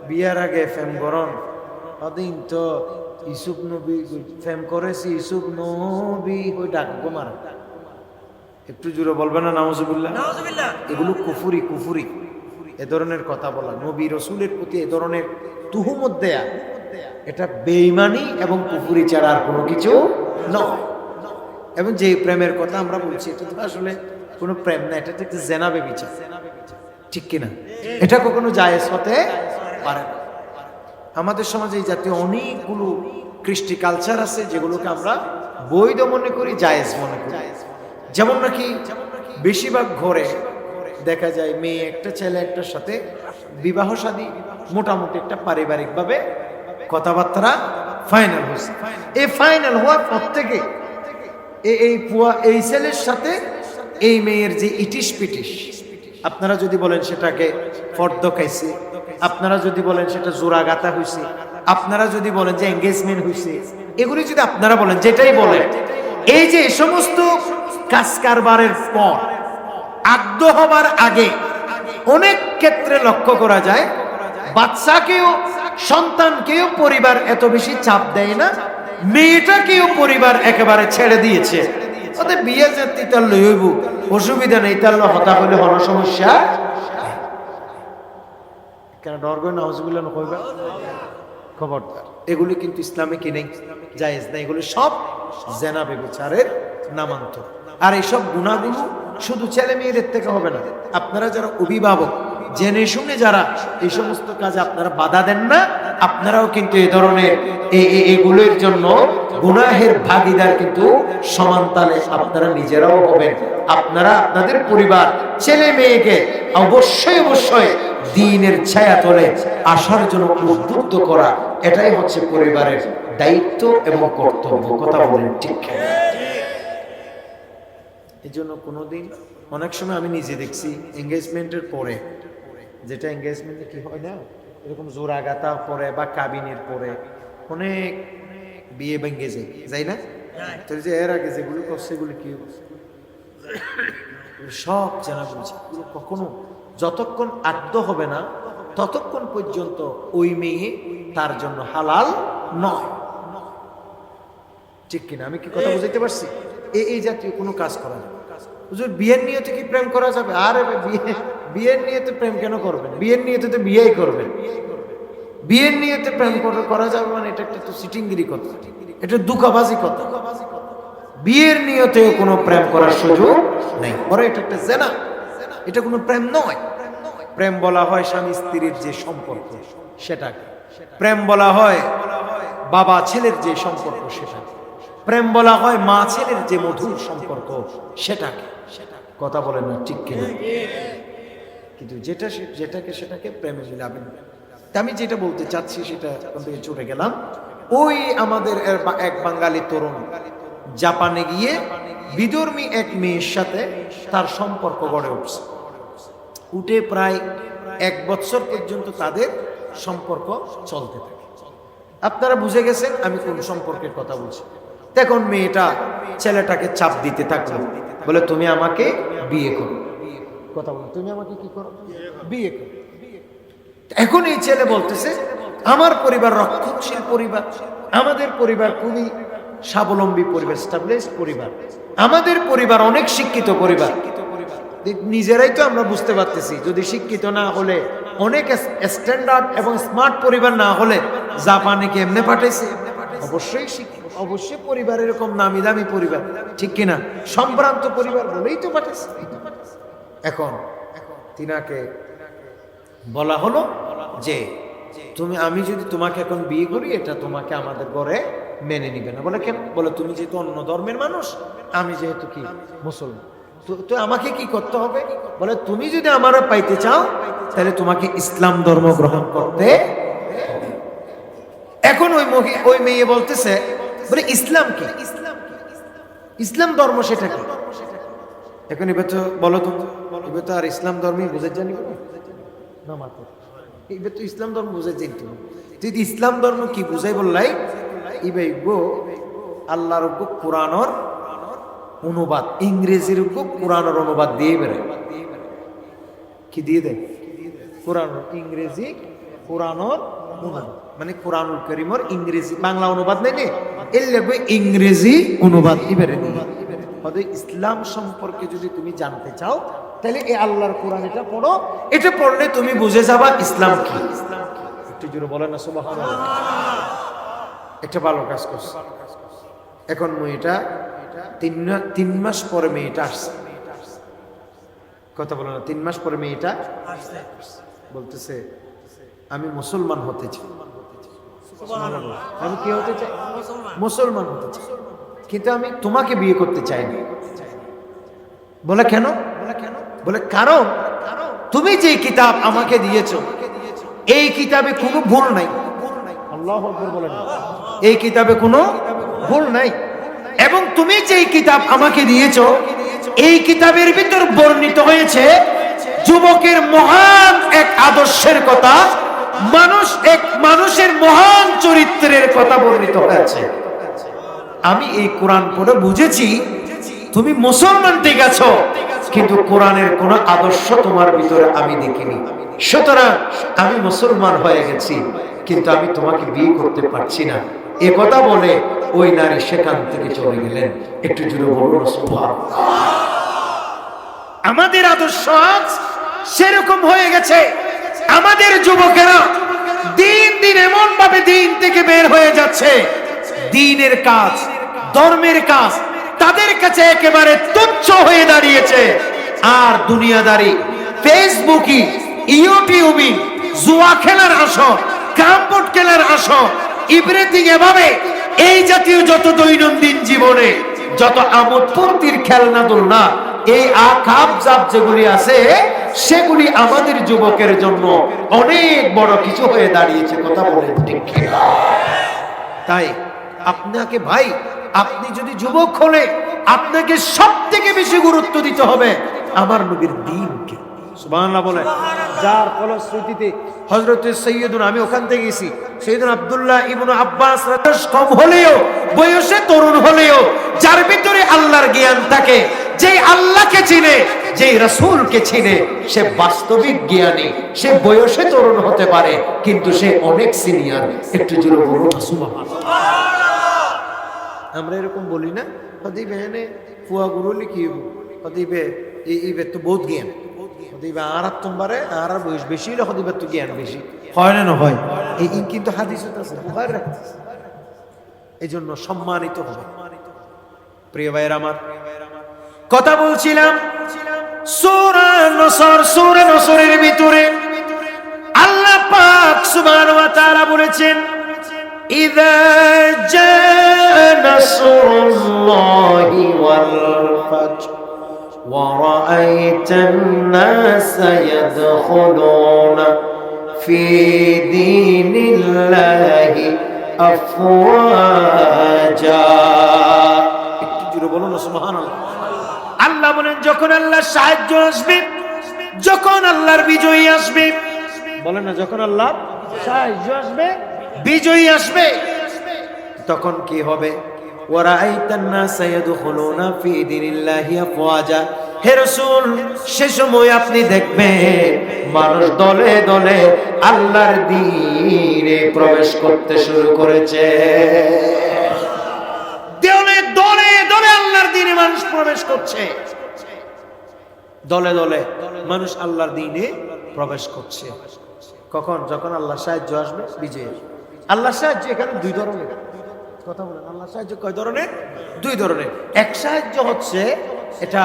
S1: বিয়ার আগে ফেম গরম, অদিন তো ইসুফ নবী ফেম করেছি, ইসুফ নবী ওই ডাকবো মারা। একটু জোরে বলবে না নাউজুবিল্লাহ? এগুলো কুফুরি, কুফুরি এ ধরনের কথা বলা, নবী রসুলের প্রতি এ ধরনের তুহুমত দেয়া, এটা বেঈমানি এবং কুফুরি ছাড়া আর কোনো কিছু নয়। এবং যে প্রেমের কথা আমরা বলছি, এটা তো আসলে কোনো প্রেম না, এটা একটা জেনা বেবিচার, ঠিক কিনা? এটা কখনো জায়েজ হতে পারে না। আমাদের সমাজে এই জাতীয় অনেকগুলো কৃষ্টি কালচার আছে যেগুলোকে আমরা বৈধ মনে করি, জায়েজ মনে করি। যেমন নাকি বেশিরভাগ ঘরে দেখা যায় মেয়ে একটা ছেলে একটার সাথে বিবাহ শাদী মোটামুটি একটা পারিবারিকভাবে কথাবার্তা ফাইনাল হয়েছে। এই ফাইনাল হওয়ার পর থেকে এই ছেলের সাথে এই মেয়ের যে ইটিস পিটিস, আপনারা যদি বলেন সেটাকে ফর্দ খাইছে, আপনারা যদি বলেন সেটা জোড়া গাতা হয়েছে, আপনারা যদি বলেন যে এঙ্গেজমেন্ট হয়েছে, এগুলি যদি আপনারা বলেন যেটাই বলেন, এই যে সমস্ত কাজ কারবারের পর আদ্য হবার আগে অনেক ক্ষেত্রে লক্ষ্য করা যায় বাচ্চাকেও সন্তানকেও পরিবার এত বেশি চাপ দেয় না, মেয়েটাকেও পরিবার একেবারে ছেড়ে দিয়েছে। ওদের বিয়ে যাত্রী তার লইব অসুবিধা নেই, তার হতা হলে হলো সমস্যা কেন ডর করে নাউজুবিল্লাহ কইবা খবরদার। এগুলি কিন্তু ইসলামে কি নেই, জায়েজ না। এগুলি সব জেনা ব্যভিচারের নামান্তর। আর এইসব গুনাহগুলো শুধু ছেলে মেয়েদের থেকে হবে না, আপনারা যারা অভিভাবক জেনে শুনে যারা এই সমস্ত কাজে আপনারা বাধা দেন না, আপনারাও কিন্তু এই ধরনের এগুলোর জন্য গুনাহের ভাগীদার কিন্তু সমান তালে আপনারা নিজেরাও হবেন। আপনারা আপনাদের পরিবার ছেলে মেয়েকে অবশ্যই অবশ্যই দ্বীনের ছায়াতলে আসার জন্য উদ্বুদ্ধ করা, এটাই হচ্ছে পরিবারের দায়িত্ব এবং কর্তব্য। কথা বলেন ঠিক? এই জন্য কোনোদিন অনেক সময় আমি নিজে দেখছি এঙ্গেজমেন্টের পরে, যেটা এঙ্গেজমেন্টে কি হয় না, এরকম জোড়াগাতা পরে বা কাবিনের পরে অনেক বিয়ে ভেঙে যায় না, তো যে এর আগে যেগুলো করছে এগুলো কি সব জানা বলছে। কখনো যতক্ষণ আদ্য হবে না ততক্ষণ পর্যন্ত ওই মেয়ে তার জন্য হালাল নয়। ঠিক কিনা? আমি কি কথা বুঝাইতে পারছি? এই জাতীয় কোনো কাজ করা যাবে হুজুর, বিয়ের নিয়তে কি প্রেম করা যাবে? আর বিয়ের নিয়তে প্রেম কেন করবেন? বিয়ের নিয়তে তো বিয়েই করবেন। বিয়ের নিয়তে প্রেম করা যাবে মানে এটা একটা তো সিটিংগিরি কথা, এটা দুঃখাবাজি কথা। বিয়ের নিয়তেও কোনো প্রেম করার সুযোগ নেই, পরে এটা একটা জেনা, এটা কোনো প্রেম নয়। প্রেম বলা হয় স্বামী স্ত্রীর যে সম্পর্ক সেটাকে, প্রেম বলা হয় বাবা ছেলের যে সম্পর্ক সেটাকে, প্রেম বলা হয় মা ছেলের যে মধুর সম্পর্ক সেটাকে। কথা বলেন না ঠিক কিনা? কিন্তু সেটাকে প্রেমে মিলাবেন। আমি যেটা বলতে চাচ্ছি সেটা থেকে চলে গেলাম। ওই আমাদের এক বাঙালি তরুণ জাপানে গিয়ে বিধর্মী এক মেয়ের সাথে তার সম্পর্ক গড়ে উঠে প্রায় 1 বছর পর্যন্ত তাদের সম্পর্ক চলতে থাকে। আপনারা বুঝে গেছেন আমি কোন সম্পর্কের কথা বলছি। তখন মেয়েটা ছেলেটাকে চাপ দিতে থাকলো, বলে তুমি আমাকে বিয়ে করো। কথা বলো, তুমি আমাকে কি করো? বিয়ে করো। এখন এই ছেলে বলতেছে আমার পরিবার রক্ষণশীল পরিবার, আমাদের পরিবার খুবই স্বাবলম্বী পরিবার, স্টাবলিশ পরিবার, আমাদের পরিবার অনেক শিক্ষিত পরিবার। নিজেরাই তো আমরা বুঝতে পারতেছি, যদি শিক্ষিত না হলে অনেক স্ট্যান্ডার্ড এবং স্মার্ট পরিবার না হলে জাপানে কি এমনি পাঠাইছে? অবশ্যই শিক্ষিত, অবশ্যই পরিবার এরকম নামি দামি পরিবার, ঠিক কিনা? সম্ভ্রান্ত পরিবার বলেই তো পাঠাইছে। এখন তিনাকে বলা হলো যে আমি যদি তোমাকে এখন বিয়ে করি এটা তোমাকে আমাদের ঘরে মেনে নিবে না। বলে কেন? বলে তুমি যেহেতু অন্য ধর্মের মানুষ, আমি যেহেতু কি মুসলমান, তো আমাকে কি করতে হবে? বলে তুমি যদি আমারও পাইতে চাও তাহলে তোমাকে ইসলাম ধর্ম গ্রহণ করতে হবে। এখন ওই মেয়ে বলতেছে বলে ইসলাম কি? ইসলাম ধর্ম সেটা কি? এখন এবার তো বলো তো, এবার তো আর ইসলাম ধর্মই বুঝে জানি না মাত্র, এবার তো ইসলাম ধর্ম বুঝে জানি। তুই ইসলাম ধর্ম কি বুঝাই বললাই? ইবে গো আল্লাহর কোরআনের অনুবাদ, ইংরেজির কোরআনের অনুবাদ দিয়ে বেড়ায়। কি দিয়ে দেয়? কোরআন ইংরেজি, কোরআনের অনুবাদ মানে কোরআনুল কারীমের ইংরেজি বাংলা অনুবাদ নেই, এর লাগবে ইংরেজি অনুবাদ দিবেরে। ইসলাম সম্পর্কে যদি তুমি জানতে চাও তাহলে এই আল্লাহর কোরআন এটা পড়ো, এটা পড়লে তুমি বুঝে যাবা ইসলাম কি। একটু জোরে বলেন না সুবহানাল্লাহ। একটা ভালো কাজ করছে। এখন মেয়েটা 3 মাস পরে মেয়েটা আসছে। কথা বলো না, 3 মাস পরে মেয়েটা বলতেছে আমি মুসলমান হতে চাই। আমি কি হতে চাই? মুসলমান হতে চাই, কিন্তু আমি তোমাকে বিয়ে করতে চাই না। বলে কেন? বলে কারণ তুমি যে কিতাব আমাকে দিয়েছো এই কিতাবে কোনো ভুল নাই। আল্লাহু আকবার বলেন। এই কিতাবে কোনো ভুল নাই, এবং তুমি যে কিতাব আমাকে দিয়েছো এই কিতাবের ভিতর বর্ণিত হয়েছে যুবকের মহান এক আদর্শের কথা, মানুষের মহান চরিত্রের কথা বর্ণিত হয়েছে। আমি এই কোরআন পড়ে বুঝেছি তুমি মুসলমান ঠিক আছো, কিন্তু কোরআনের কোন আদর্শ তোমার ভিতরে আমি দেখিনি। সুতরাং আমি মুসলমান হয়ে গেছি, কিন্তু আমি তোমাকে বিয়ে করতে পারছি না। এ কথা বলে ওই নারী সেখান থেকে চলে গেলেন। একটু জুড়ে বলুন সুবহানাল্লাহ। আমাদের আদর্শ আজ সেরকম হয়ে গেছে। আমাদের যুবকেরা দিন দিন এমন ভাবে দিন থেকে বের হয়ে যাচ্ছে, দ্বীনের কাজ, ধর্মের কাজ তাদের কাছে একেবারে তুচ্ছ হয়ে দাঁড়িয়েছে। আর দুনিয়াদারি, ফেসবুকি, ইউটিউবি, জুয়া খেলার আসর, ক্যারমবোর্ড খেলার আসর, এভরিথিং এভাবে এই জাতীয় যত দৈনন্দিন জীবনে যত আমোদ ফুর্তির খেলনা দোলনা, এই আকাব জাব যেগুলি আছে সেগুলি আমাদের যুবকের জন্য অনেক বড় কিছু হয়ে দাঁড়িয়েছে। কথা বলেন ঠিক কিনা? তাই আপনাকে ভাই, আপনি যদি যুবক হলে আপনাকে সব থেকে বেশি গুরুত্ব দিতে হবে আমার নবীর দ্বীনকে। সুবহানাল্লাহ বলে। যার ফলশ্রুতিতে হযরত সৈয়দুনা, আমি ওখান থেকে গেছি, সৈয়দুনা আব্দুল্লাহ ইবনে আব্বাস কম হলেও বয়সে তরুণ হলেও যার ভিতরে আল্লাহর জ্ঞান থাকে, যে আল্লাহকে চিনে, যে রাসূলকে চিনে, সে বাস্তবিক জ্ঞানী। সে বয়সে তরুণ হতে পারে কিন্তু সে অনেক সিনিয়র। একটু জোরে বলুন সুবহানাল্লাহ। আমরা এরকম বলি না, হদিবে এনে ফুয়া গুরু লিখিব, হদিবে এইবে তো বহুত জ্ঞান, হদিবে আর তোমারে আর বয়স বেশি হলে হদিবে তো জ্ঞান বেশি হয় না? হয়। এই কিন্তু হাদিসে আছে, বুখারী রাখতেছে। এই জন্য সম্মানিত হবে। প্রিয় ভাইয়ের আমার, কথা বলছিলাম সূরা নসরের ভিতরে আল্লাহ পাক সুবহানাহু ওয়া তাআলা বলেছেন, ইযা জাআ নাসরুল্লাহি ওয়াল ফাতহ ওয়া রাআইতান নাসা ইয়াদখুলুনা ফি দীনিল্লাহি আফওয়াজা। একটু জোরে বলুন সুবহানাল্লাহ। আল্লাহ বলেন যখন আল্লাহর সাহায্য আসবে, যখন আল্লাহর বিজয় আসবে, বলেন না, যখন আল্লাহর সাহায্য আসবে, বিজয় আসবে, তখন কি হবে? ওয়ারাআইতান নাসা ইয়াদখুলুনা ফি দীনিল্লাহি আফওয়াজা। হে রাসূল, সে সময় আপনি দেখবেন মানুষ দলে দলে আল্লাহর দ্বীনে প্রবেশ করতে শুরু করেছে। দলে দলে দলে আল্লাহর দ্বীনে মানুষ প্রবেশ করছে। দলে দলে মানুষ আল্লাহর দ্বীনে প্রবেশ করছে। কখন? যখন আল্লাহর সাহায্য আসবে, বিজয় আসবে। আল্লাহর সাহায্য এখানে দুই ধরনের। কথা বলেন, আল্লাহর সাহায্য কয় ধরনের? দুই ধরনের। এক সাহায্য হচ্ছে এটা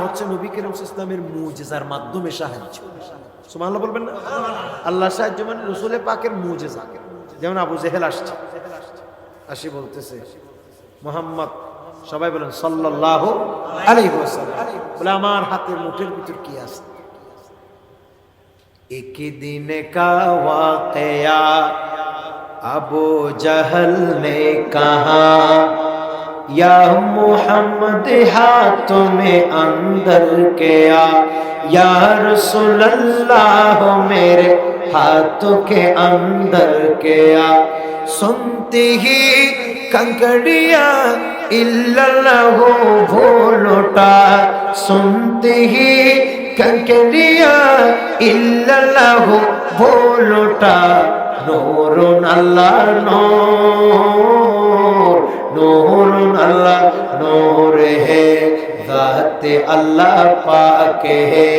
S1: হচ্ছে নবী করিম সাল্লাল্লাহু আলাইহি ওয়াসাল্লামের মুজিজার মাধ্যমে সাহায্য। সুবহানাল্লাহ বলবেন না? আল্লাহর সাহায্য মানে রাসূল পাকের মুজিজা। যেমন আবু জেহেল আসি বলতেছে মুহাম্মদ, সবাই বলেন সাল্লাল্লাহু আলাইহি ওয়াসাল্লাম, বলে আমার হাতের মুঠের ভিতর কি আছে? एक दिन का वाक़या अबू जहल ने कहा, या मोहम्मद हाथों में अंदर किया, या रसूल अल्लाह मेरे हाथों के अंदर किया। सुनते ही कंकड़िया इल्लल्लाह भूल उठा, सुनते ही कंकड़िया इल्लल्लाह भूल उठा। नूरुन अल्लाह नूर, नूरुन अल्लाह नूर है, ज़ाते अल्लाह पाक है।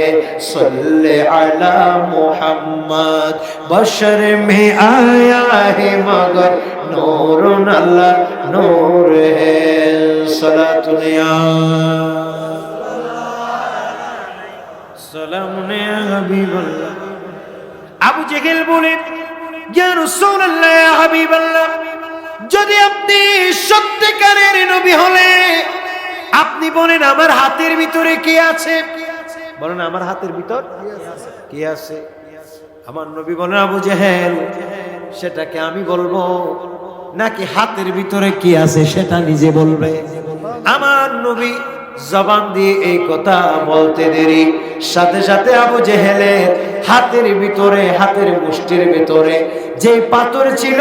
S1: सल्ले अला मुहम्मद, बशर में आया है मगर नूरुन अल्लाह नूर है। सलातुन या সালামুন ইয়া হাবিবাল্লাহ। আবু জেহেল বলে, ইয়া রাসূলুল্লাহ, ইয়া হাবিবাল্লাহ, যদি আপনি সত্যিকারের নবী হলে আপনি বলেন আমার হাতের ভিতরে কি আছে? বলেন আমার হাতের ভিতর কি আছে? আমার নবী বলেন, আবু জেহেল সেটাকে আমি বলবো নাকি হাতের ভিতরে কি আছে সেটা নিজে বলবে? আমার নবী জবান দিয়ে এই কথা বলতে দেরি সাথে সাথে আবু জেহেলের হাতের ভিতরে, হাতের মুষ্টির ভিতরে যে পাথর ছিল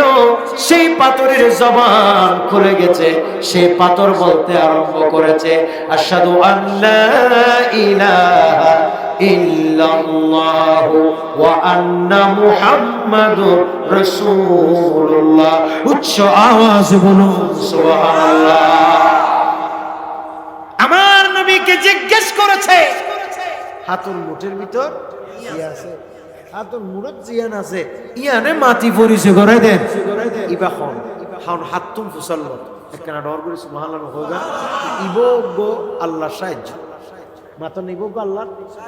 S1: সেই পাথরের জবান খুলে গেছে। সেই পাথর বলতে আরম্ভ করেছে, আশহাদু আল্লা ইলাহা ইল্লাল্লাহু ওয়া আন্না মুহাম্মাদুর রাসূলুল্লাহ। উচ্চ আওয়াজে বলুন সুবহানাল্লাহ। আমার নবীকে জিজ্ঞেস করেছে, হাতুর মুঠের ভিতর কি আছে? হাতুর মুঠত জিয়ান আছে, ইয়ানে মাটি পরিছে করে দেন ইবা খন হাউন হাতুম ফুসাল্ল একখানা ডর করে সুবহানাল্লাহ হোগা ইবো গো আল্লাহ সাহায্য, মাথা নিব গো আল্লাহ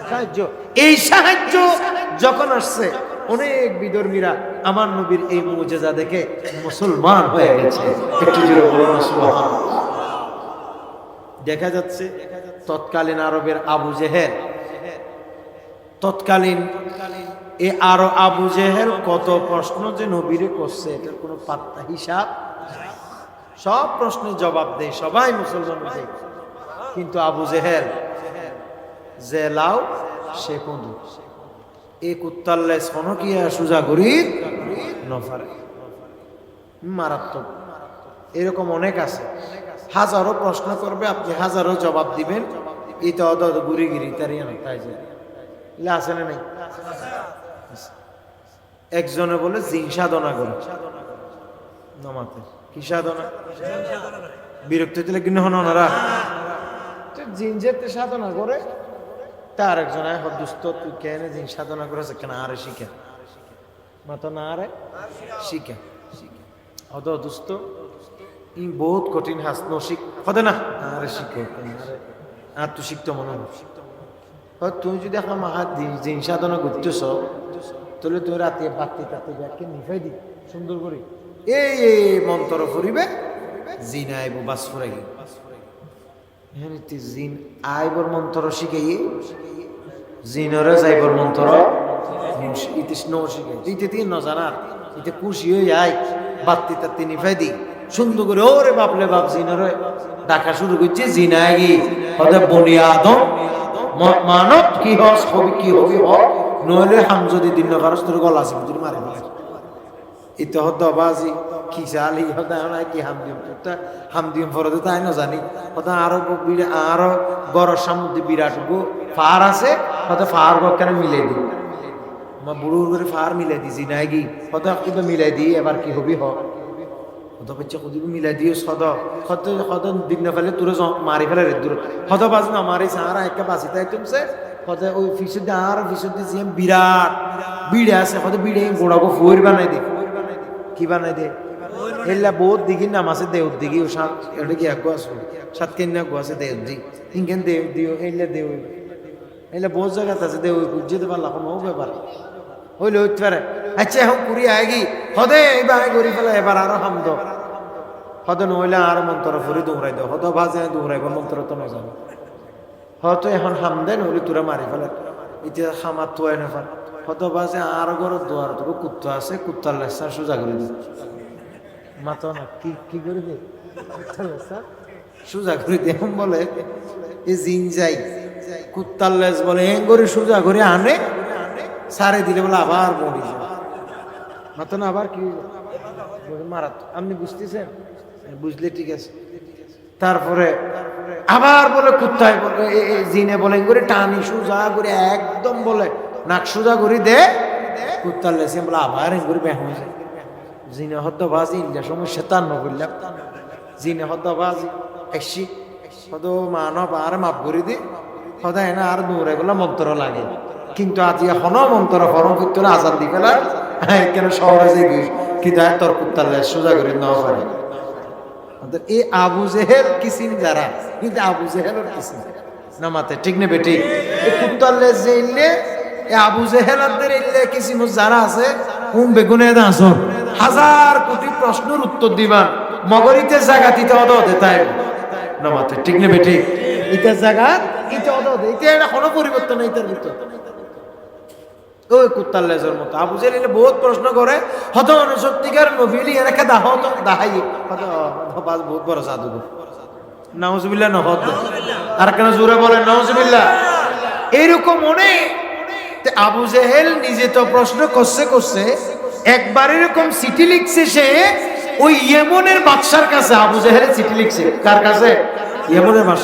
S1: সাহায্য। এই সাহায্য যখন আসছে অনেক বিধর্মীরা আমার নবীর এই মুজিজা দেখে মুসলমান হয়ে গেছে। একটু জোরে বলুন সুবহানাল্লাহ। দেখা যাচ্ছে তৎকালীন আরবের আবু জেহেল, তৎকালীন এ আরো আবু জেহেল কত প্রশ্ন যে নবীরে করছে এটার কোনো পাত্তা হিসাব। সব প্রশ্নের জবাব দেয়, সবাই মুসলমান দেয়, কিন্তু আবু জেহেল যে লাও সে কন্দু এ কুত্তাল্লে সনকিয়া সুজা করি নফারে মারাত্মক। এরকম অনেক আছে, হাজারো প্রশ্ন করবে, আপনি হাজারো জবাব দিবেন, এটা অদ গুড়িগিরি তারিয়া তাই যায় আছে না নাই? একজনে বলে জিন সাধনা করে নমাতে, কি সাধনা? বিরক্ত দিলে কিন্তু হন ওনারা জিন যেতে সাধনা করে, তার একজন দুস্থ তুই কেন জিন সাধনা করেছে কেন আরে শিখে মাতো না আরে শিখে অদ দুস্থ ই বহুত কঠিন হাস নশিক হতে না আরে শিখো আর তুই শিখতো মনে হয়। তুমি যদি এখন মাহাত জিন সাধনা করতেছ তাহলে তুমি রাতে বাতি তাতে ব্যাগকে নিফাই দি সুন্দর করে এই মন্ত্র ফুরিবে জিন আইব বাস ফুরাই গেল জিন আইবর মন্ত্র শিখাই জিনরে যাইবর মন্ত্র ইতে শিখাই ইতে তিন নজানার ইতে খুশি হয়ে আই বাতি তাতে নিফাই দি সুন্দর করে ওরে বাপলে বাপ জিনরে ডাকা শুরু করছে জিন আইগি হতে বনিয়াদম মানব কি হস হবি কি হবি হ নইলে হাম যদি দিন কারস তোর গলা আছে যদি মারে ফেলে ইতে হদ বাজি কি চালি হতে নাই কি হাম দিম ফরতে তাই না জানি হতে আরো আরো বড় সামুদ্রিক বিরাট গো ফার আছে হতে ফার কেন মিলে দি মা বুড়ো করে ফার মিলে দিছি নাই কি হতে কিন্তু মিলাই দি এবার কি হবি হ হত বাচ্চা খুদি মিলাই দিয়ে সদ হত হত দিন না ফেলে তোর মারি ফেলে রে দূর হত বাজ না মারি সারা একটা বাসি তাই তুমছে হত ওই ফিসুদ্দি আর ফিসুদ্দি জিম বিরাট বিড়ে আছে হত বিড়ে গোড়াগো ফুর বানাই দে কি বানাই দে এলা বহুত দিগি নাম আছে দেউ দিগি ও সাত এটা কি এক আছে সাত কেন না আছে দেউ দি ইনকেন দেউ দিও এলা দেউ এলা বহুত জায়গা আছে দেউ বুঝতে পারলা কোনো ব্যাপার হইলে হইতে পারে। আচ্ছা এখন কুড়ি আয়গি হদে এইবার গড়ি ফেলে এবার আরো হামদ হদ নইলে আর মন্ত্র ফুরি দৌড়াই দাও হত বাজে দৌড়াইব মন্ত্র তো না যাবে হয়তো এখন হামদে নইলে তোরা মারি ফেলে এতিয়া খামার তো না ফেল হত বাজে আর ঘরের দোয়ার তোকে কুত্তা আছে কুত্তার লেসা সোজা করে দিই মাতো না কি করে দে সোজা করে দিয়ে বলে এ জিন যাই কুত্তার লেস বলে এ করে সোজা করে আনে সারে দিলে বলে আবার বলি মাতো না আবার কি মারাত আপনি বুঝতেছেন বুঝলে ঠিক আছে। তারপরে আবার বলে কুত্তায় বলে জিনে বলে করে টানি সোজা করে একদম বলে নাক সোজা করে দে কুত্তার লেসে বলে আবার করে ব্যাহ হয়ে যায় জিনে হদ্দবাজি ইন্ডিয়া সমস্যা তার নবললাম জিনে হদ্দবাজি এসি হদ মানব আর মাপ করে দি সদায় না আর দৌড়াই বলে মন্ত্র লাগে কিন্তু আজি এখনো মন্ত্র ফরম করতে আজাদ দি পেলা কেন শহরে যে কিন্তু তোর কুত্তার লেস সোজা করে নেওয়া পারে এই আবু জেহেল কিসিন যারা কিন্তু আবু জেহেলের কিসিন নামাতে ঠিক না বেটি এই কুত্তার লেস যে ইল্লে এই আবু জেহেলাদের ইল্লে কিসিম যারা আছে হুম বেগুনে দাসর হাজার কোটি প্রশ্নের উত্তর দিবান মগরিতে জায়গা দিতে অদ দেতাই নামাতে ঠিক না বেটি এটা জায়গা এটা অদ দে এটা কোনো পরিবর্তন নাই তার ভিতর ওই কুত্তার লেজের মতো। আবু জেহেল বহুত প্রশ্ন করে, হতো সত্যিকার নবী এলাকা দাহ তো দাহাই হতো বহুত বড় জাদুঘর। নাউজুবিল্লাহ নহদ আর কেন জোরে বলেন নাউজুবিল্লাহ। এরকম অনেক। আবু জেহেল নিজে তো প্রশ্ন করছে একবার এরকম চিঠি লিখছে সে ওই ইয়েমনের বাদশার কাছে। আবু জেহেল চিঠি লিখছে কার কাছে?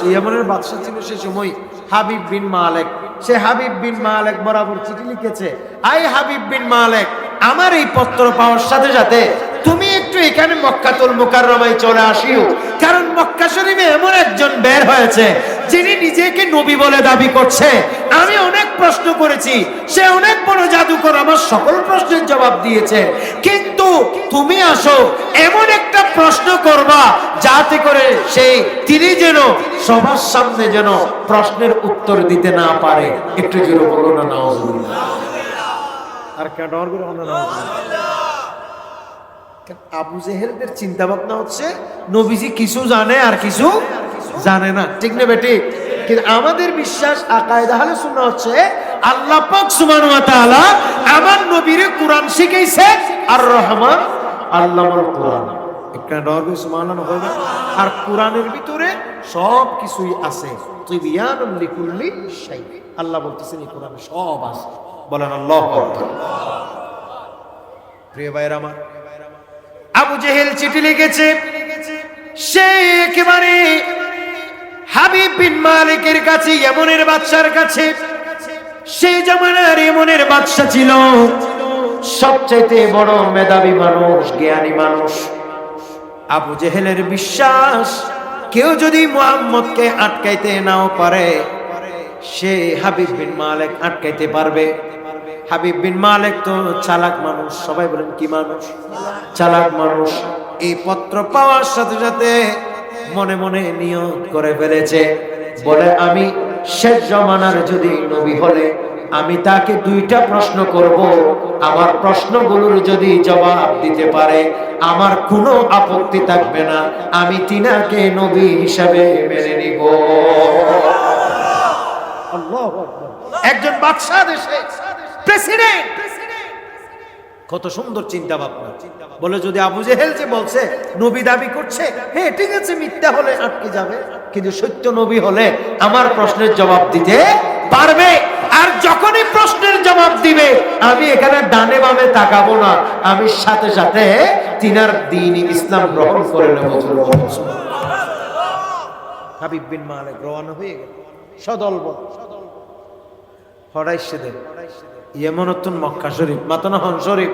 S1: ইয়েমনের বাদশা ছিল সে সময় হাবিব বিন মালেক। সে হাবিব বিন মালেক বরাবর চিঠি লিখেছে, আই হাবিব বিন মালেক, আমার এই পত্র পাওয়ার সাথে সাথে তুমি একটু এখানে মক্কাতুল মুকাররমায় চলে আসিও, কারণ মক্কা শরীফে এমন একজন বের হয়েছে যিনি নিজেকে নবী বলে দাবি করছে। আমি অনেক প্রশ্ন করেছি, সে অনেক বড় জাদুকর, আমার সকল প্রশ্নের জবাব দিয়েছে, কিন্তু তুমি আসো এমন একটা প্রশ্ন করবা যাতে করে তিনি যেন সবার সামনে যেন প্রশ্নের উত্তর দিতে না পারে। একটু জোরে বলো না নাউজুবিল্লাহ। আর কেন ডর করে না নাউজুবিল্লাহ। আবু জেহেলদের চিন্তা ভাবনা হচ্ছে নবীজি কিছু জানে আর কিছু জানে না, ঠিক না বেটি? কিন্তু আমাদের বিশ্বাস আকায়েদ আহলে সুন্নাহ হচ্ছে আল্লাহ পাক সুবহানাহু ওয়া তাআলা আমার নবীরে কুরআন শিখাইছে, আর রহমান আল্লামাল কুরআন। একটা ডরবে সুবহানাল্লাহ হবে। আর কুরআনের ভিতরে সব কিছুই আছে, তিবিয়ানুল লিকুল্লি শাই। আল্লাহ বলতেছেন এই কুরআনে সব আছে। বলেন আল্লাহু আকবার। প্রিয় ভাইরা আমার, আবু জেহেল চিঠি লিখেছে, সে একেবারে হাবিব বিন মালিকের কাছে, ইয়েমনের বাদশার কাছে। সেই জামানার ইয়েমনের বাদশা ছিল সবচাইতে বড় মেধাবী মানুষ, জ্ঞানী মানুষ। আবু জেহেলের বিশ্বাস কেউ যদি মুহাম্মদকে আটকাইতে নাও পারে, সে হাবিব বিন মালিক আটকাইতে পারবে। হাবিব বিন মালিক তো চালাক মানুষ, সবাই বলেন কি মানুষ? চালাক মানুষ। এই পত্র পাওয়ার সাথে সাথে মনে মনে নিয়ত করে ফেলেছে, বলে আমি শেষ জমানার যদি নবী হলে আমি তাকে দুইটা প্রশ্ন করব, আমার প্রশ্নগুলোর যদি জবাব দিতে পারে আমার কোনো আপত্তি থাকবে না, আমি তিনাকে নবী হিসাবে মেনে নিব। আল্লাহু আকবার। একজন বাদশা, দেশে প্রেসিডেন্ট, কত সুন্দর চিন্তা ভাবনা। বলে যদি আবু জেহেল যে বলছে নবী দাবি করছে, হ্যাঁ ঠিক আছে, মিথ্যা হলে আটকে যাবে, কিন্তু সত্য নবী হলে আমার প্রশ্নের জবাব দিতে পারবে। আর যখনই প্রশ্নের জবাব দিবে আমি এখানে ডানে বামে তাকাবো না, আমি সাথে সাথে তিনার দ্বীন ইসলাম গ্রহণ করে নেব। হাবিব বিন মালিক রওনা হয়ে গেল সদলবল। হড়াইছে দেন ইয়েমনতুন মক্কা শরীফ, মাতানা হন শরীফ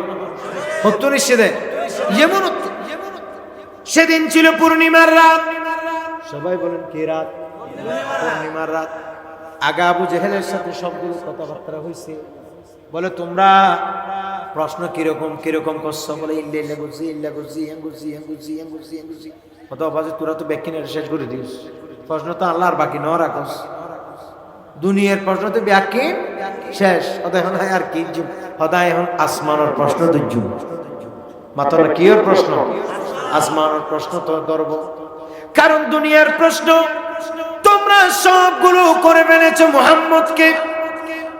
S1: হত্তরিশে দেন ইয়েমনত। সেদিন ছিল পূর্ণিমার রাত। সবাই বলেন কি রাত? পূর্ণিমার রাত। আগে আবু জেহেলের সাথে সবগুলো কথাবার্তা হয়েছে। বলে তোমরা প্রশ্ন কিরকম কিরকম করছো? বলে ইল্লা করছি, ইল্লা করছি, করছি। কত বাজে তোরা তো ব্যাখ্যা শেষ করে দিস। প্রশ্ন তো আল্লাহর বাকি ন রাখস, দুনিয়ার প্রশ্ন তো ব্যাখ্যা শেষ। এখন আর কি হদায় এখন আসমানের প্রশ্ন দুজুম মাত্র না কিয়র প্রশ্ন? আসমানের প্রশ্ন তো ধরব, কারণ দুনিয়ার প্রশ্ন তোমরা সবগুলো করে ফেলেছো মুহাম্মদকে,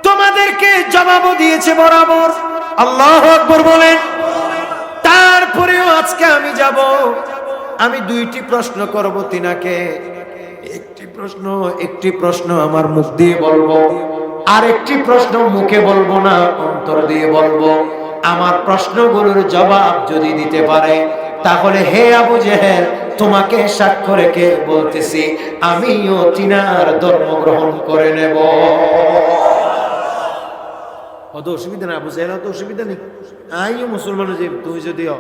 S1: তোমাদেরকে জবাবও দিয়েছে বরাবর। আল্লাহু আকবার বলেন। তারপরেও আজকে আমি যাব, আমি দুইটি প্রশ্ন করব তিনাকে। একটি প্রশ্ন আমার মুখ দিয়ে বলবো, আর একটি প্রশ্ন মুখে বলবো না, অন্তর দিয়ে বলবো। আমার প্রশ্নগুলোর জবাব যদি দিতে পারে, তাহলে হে আবু জেহেল তোমাকে সাক্ষ্য রেখে বলতেছি আমিও তিনার ধর্ম গ্রহণ করে নেব। অত অসুবিধা না আবু জেহেল, অত অসুবিধা নেই। আইও মুসলমান যে তুই যদিও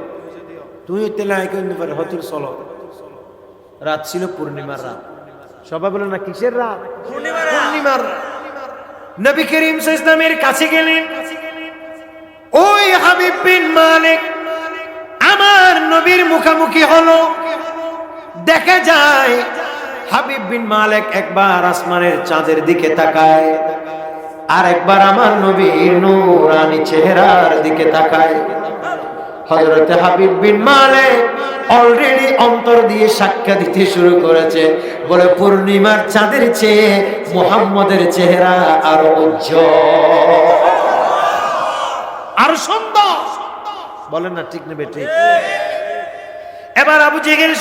S1: তুই তেলে আই করতে পারে হতুর চলো। রাত ছিল পূর্ণিমার রাত। সবাই বলে না কিসের রাত? পূর্ণিমার। নবী করিম সাল্লাল্লাহু আলাইহি ওয়াসাল্লামের কাছে গেলেন। ওই হাবিব বিন মালিক আমার নবীর মুখামুখি হলো। দেখা যায় হাবিব বিন মালিক একবার আসমানের চাঁদের দিকে তাকায়, আর একবার আমার নবীর নূরানি চেহারার দিকে তাকায়। হযরতে হাবিব বিন মালিক অলরেডি অন্তর দিয়ে সাক্ষ্য দিতে শুরু করেছে, বলে পূর্ণিমার চাঁদের চেয়ে মুহাম্মদের চেহারা আরো উজ্জ্বল। আর সুন্দর। বলেন না ঠিক নেবে ঠিক। এবার আবু জেহেল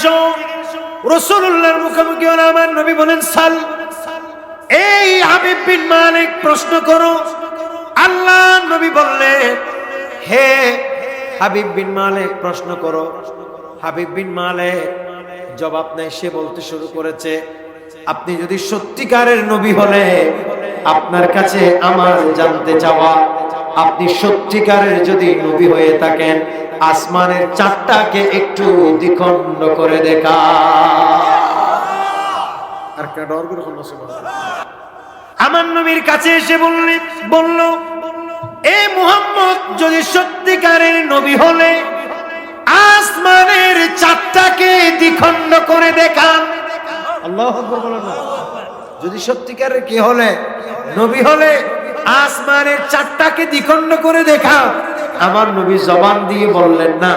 S1: রাসূলুল্লাহর মুখোমুখি হলো। আমার নবী বলেন, সাল, এই হাবিব বিন মালিক প্রশ্ন করো। আল্লাহ নবী বললেন, হে হাবিব বিন মালিক প্রশ্ন করো। হাবিব বিন মালিক জবাব নেই, সে বলতে শুরু করেছে, আপনি যদি সত্যিকারের নবী হলে আপনার কাছে আমার জানতে চাওয়া, আপনি সত্যিকারের যদি নবী হয়ে থাকেন আসমানের চাঁদটাকে একটু দ্বিখণ্ড করে দেখা। আর ডর করে আমার নবীর কাছে এসে বলল, এ মুহাম্মদ যদি সত্যিকারের নবী হলে আসমানের চাঁদটাকে দ্বিখণ্ড করে দেখান। আল্লাহু আকবার বলেন না। যদি সত্যিকারের কি হলে নবী হলে আসমানের চাঁদটাকে দ্বিখণ্ড করে দেখা। আমার নবী জবান দিয়ে বললেন না।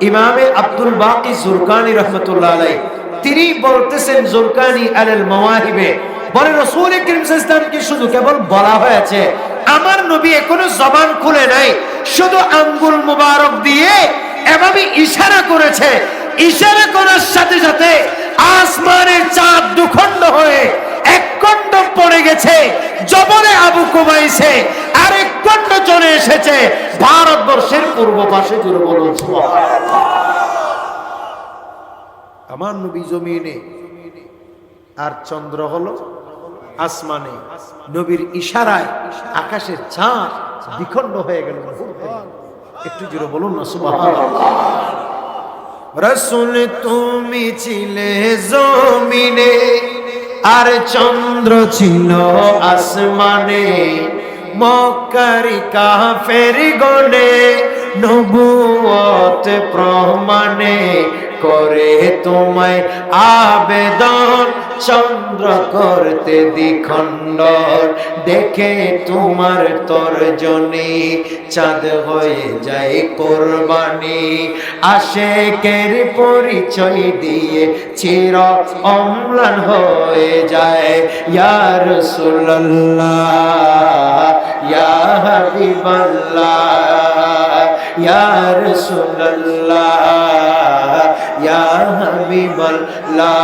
S1: ইমামে আব্দুল বাকি জুরকানি রাহমাতুল্লাহ আলাইহি তিনি বলতেছেন, জুরকানি আলাল মাওয়াহিবে বলে, রাসূল করিম সাল্লাল্লাহু আলাইহি ওয়াসাল্লাম কি শুধু কেবল বলা হয়েছে, আমার নবী এখনো জবান খুলে নাই, শুধু আঙ্গুল মুবারক দিয়ে এভাবে ইশারা করেছে। ইশারা করার সাথে সাথে আসমানের চাঁদ দুখণ্ড হয়ে এক খণ্ড পড়ে গেছে জবরে আবু কুবাইসে, আর এক খণ্ড চলে এসেছে ভারতবর্ষের পূর্ব পাশে। জুড়ে বলুন সুবহানাল্লাহ। আমার নবী জমিনে আর চন্দ্র হলো আসমানে। নবীর ইশারায় আকাশের চাঁদ দ্বিখণ্ড হয়ে গেল। একটু জোরে বলুন না সুবহানাল্লাহ। রাসূল তুমি ছিলে জমিনে আর চন্দ্র ছিল আসমানে, মক্কার কাফের গণে নবুয়ত প্রমাণে করে তোমায় আবেদন চন্দ্র করতে দ্বিখণ্ড, দেখে তোমার তর্জনী চাঁদ হয়ে যায় কোরবানি। আশেকের পরিচয় দিয়ে চির অম্লান হয়ে যায়। ইয়া রাসূলুল্লাহ ইয়া হাবিবাল্লাহ ইয়া রাসূলুল্লাহ ইয়া হাবিবাল্লাহ।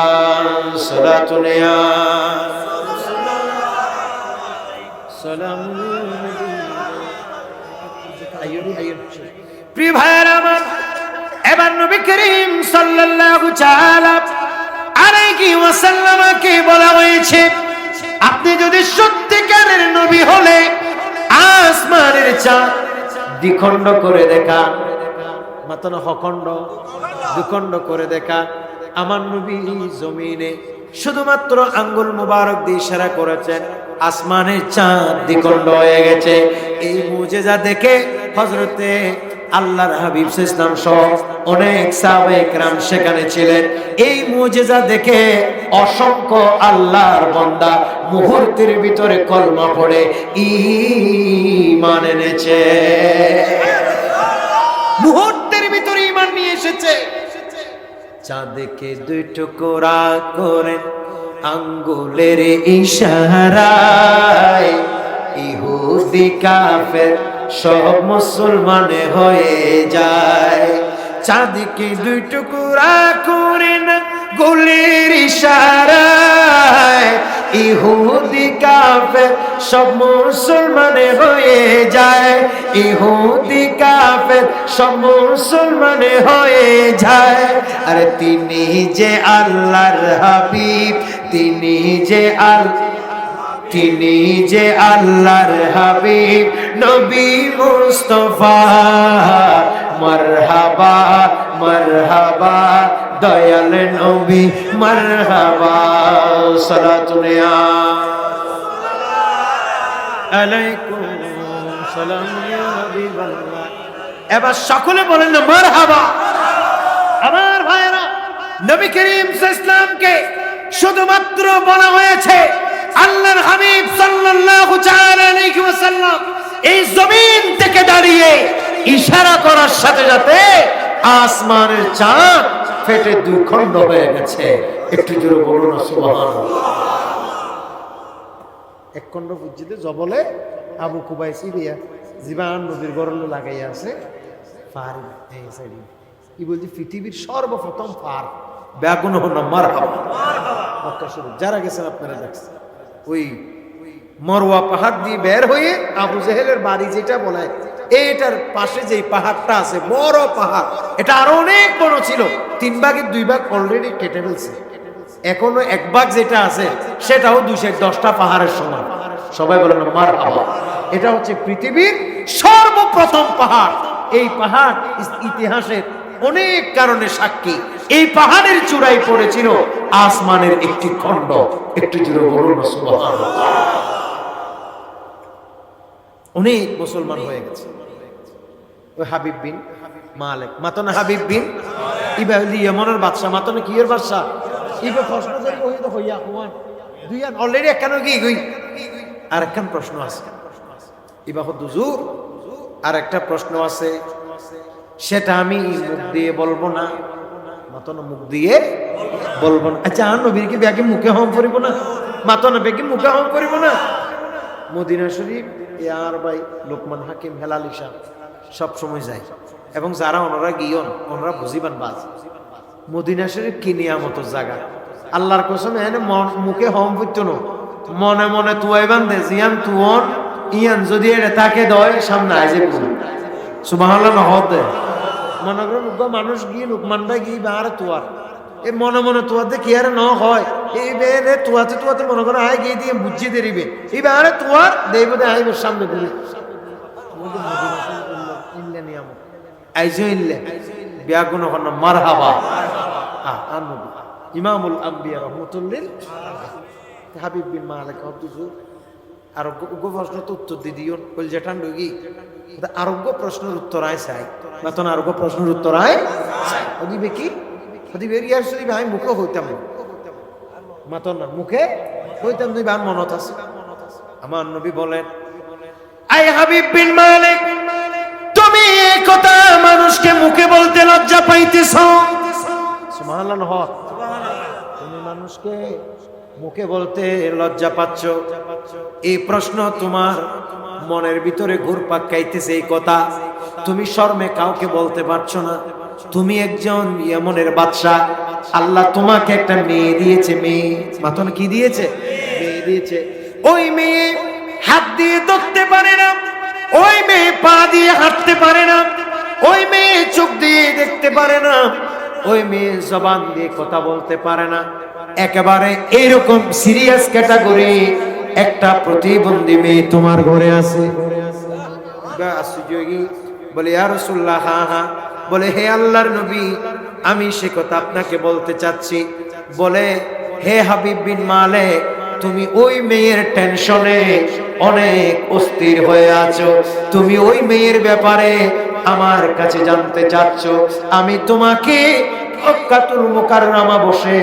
S1: সালাতুন ইয়া সালাম। প্রিয় ভাইরা আমার, এবার নবী করিম সাল্লাল্লাহু তাআলা আলাইহি ওয়াসাল্লামকে বলা হয়েছে, আপনি যদি সত্যিকারের নবী হলে আসমানের চাঁদ দ্বিখণ্ড করে দেখা, মাত্র হখণ্ড দ্বিখণ্ড করে দেখা। আমার নবী জমিনে শুধুমাত্র আঙ্গুল মুবারক দিয়ে ইশারা করেছেন, আসমানের চাঁদ দ্বিখণ্ড হয়ে গেছে। এই মুজিজা দেখে হযরতে আল্লাহর হাবিব সাল্লাল্লাহু আলাইহি ওয়াসাল্লাম সহ অনেক সাহাবায়ে কেরাম সেখানে ছিলেন। এই মুজিজা দেখে অসংখ্য আল্লাহর বান্দা মুহূর্তের ভিতরে কলমা পড়ে ঈমান এনেছে। মুহূর্তের ভিতরে ঈমান নিয়ে এসেছে। চাঁদকে দুই টুকরা করে আঙ্গুলের ইশারায় ইহুদি কাফের সব মুসলমান হয়ে যায়। চাঁদকে দুই টুকরা করে আঙ্গুলের ইশারায় ইহুদি কাফের সব মুসলমান হয়ে যায়। ইহুদি কাফের সব মুসলমান হয়ে যায়। আরে তিনি যে আল্লাহর হাবিব, তিনি যে আল্লাহর হাবিব নবী মুস্তাফা। মারহাবা মারহাবা দয়াল নবী মারহাবা। সালাতুন আলাইকুম সালাম ইয়া হাবিবাল্লাহ। এবার সকলে বলেন না মারহাবা। আমার ভাইরা, নবী করিম সাল্লাল্লাহু আলাইহি ওয়াসাল্লামকে শুধুমাত্র বলা হয়েছে আল্লাহর হাবিব সাল্লাল্লাহু তাআলা আলাইহি ওয়াসাল্লাম এই জমিন থেকে দাঁড়িয়ে ইশারা করার সাথে সাথে আসমানের চাঁদ ফেটে দুই খণ্ড হয়ে গেছে। একটু জোরে বলুন সুবহানাল্লাহ। এক খণ্ড বুঝিতে জবলে আবু কুবাইস ইলিয়া জীবান নবীর গরল লাগাই আছে ফার এই সাইড কি বলছি পৃথিবীর সর্বপ্রথম ফার ব্যাগুন হন মারহাবা মক্কা শরীফ যারা গেছেন আপনারা দেখছেন ওই মরওয়া পাহাড় দিয়ে বের হয়ে আবু জেহেলের বাড়ি যেটা বলে এইটার পাশে যে পাহাড়টা আছে বড় পাহাড়, এটা আরো অনেক বড় ছিল, 3 ভাগের 2 ভাগ অলরেডি কেটে ফেলছে, এখনো 1 ভাগ যেটা আছে সেটাও 210টা পাহাড়ের সমান। সবাই বলেন মারহাবা। এটা হচ্ছে পৃথিবীর সর্বপ্রথম পাহাড়। এই পাহাড় ইতিহাসের অনেক কারণে সাক্ষী। এই পাহাড়ের চূড়ায় পড়েছিল আসমানের একটি খণ্ড। একটু জোরে বলুন সুবহানাল্লাহ। অনেক মুসলমান হয়ে গেছে। ওই হাবিব বিন মালিক মাতনা হাবিব বিন ইবালি ইয়েমেনের বাদশা মাতনা কিয়ের বাদশা ইবে প্রশ্ন করি ওই তো হইয়া হুয়ান দুইয়ান অলরেডি একখান কি গই আর একখান প্রশ্ন আছে ইবা হুজুর আর একটা প্রশ্ন আছে, সেটা আমি মুখ দিয়ে বলবো না। মাতনা মুখ দিয়ে বলবো না। আচ্ছা আর নবীর কি ব্যাগে মুখে হম করিব না? মাতনা ব্যাগে মুখে হম করিব না? মদিনা শরীফ ইয়ার ভাই লোকমান হাকিম হেলালি সাহেব সব সময় যায়, এবং যারা ওনারা গিয়ন ওনারা বুঝিবান বাজ। মদিনা শরীফ কি নিয়ামত জায়গা, আল্লাহর কসম এনে মুখে হম করতো না, মনে মনে তুয়াইবান দে জিয়ান তুয়ন ইয়ান যদি এটা তাকে দয় সামনে আইজে সুবহানাল্লাহ নহদ দে। মনে করেন মানুষ গিয়ে লোকমান ভাই গিয়ে বাহারে তুয়ার এই মনে মনে তুয়াতে কি আর ন হয় এই বেরে তুয়াতে তুয়াতে মনে করে আয় গিয়ে দিয়ে বুঝিয়ে দেরিবে এই বাহারে তুয়ার দেব দে আইবে সামনে ঘুরে ইল্লা নিয়ামত আইজো ইল্লা বিয়াগুন হন মারহাবা। হ্যাঁ নবী ইমামুল আম্বিয়া রাহমাতুল্লিল হাবিব বিন মালিক হুজুর আরোগ্য প্রশ্ন তো উত্তর দিদিও বল যেটা ডুগি আরোগ্য প্রশ্নের উত্তর আয় চাই মাতন আরোগ্য প্রশ্নের উত্তর আয় দিবে কি দিবে ইয়ার শরীফ আমি মুখে হইতাম মাতন না মুখে হইতাম তুই বান মনত আছে। আমার নবী বলেন আই হাবিব বিন মালিক তুমি এই কথা মানুষকে মুখে বলতে লজ্জা পাইতেছ। সুবহানাল্লাহ নহ তুমি মানুষকে মুখে বলতে লজ্জা পাচ্ছ, এই প্রশ্ন তোমার মনের ভিতরে ঘুরপাক খাইতেছে। এই কথা তুমি শরমে কাউকে বলতে পারছো না। তুমি একজন ইয়েমেনের বাদশা, আল্লাহ তোমাকে একটা মেয়ে দিয়েছে। মেয়ে মাতন কি দিয়েছে? মেয়ে দিয়েছে। ওই মেয়ে হাত দিয়ে ধরতে পারে না, ওই মেয়ে পা দিয়ে হাঁটতে পারে না, ওই মেয়ে চোখ দিয়ে দেখতে পারে না, ওই মেয়ে জবান দিয়ে কথা বলতে পারে না। একেবারে এরকম সিরিয়াস ক্যাটাগরি একটা প্রতিবন্ধী মেয়ে তোমার ঘরে আছে। বলে ইয়া রাসূলুল্লাহ, হ্যাঁ হ্যাঁ। বলে হে আল্লাহর নবী আমি সে কথা আপনাকে বলতে চাচ্ছি। বলে হে হাবিব বিন মালিক তুমি ওই মেয়ের টেনশনে অনেক অস্থির হয়ে আছো, তুমি ওই মেয়ের ব্যাপারে আমার কাছে জানতে চাচ্ছ। আমি তোমাকে মক্কাতুল মুকাররমা বসে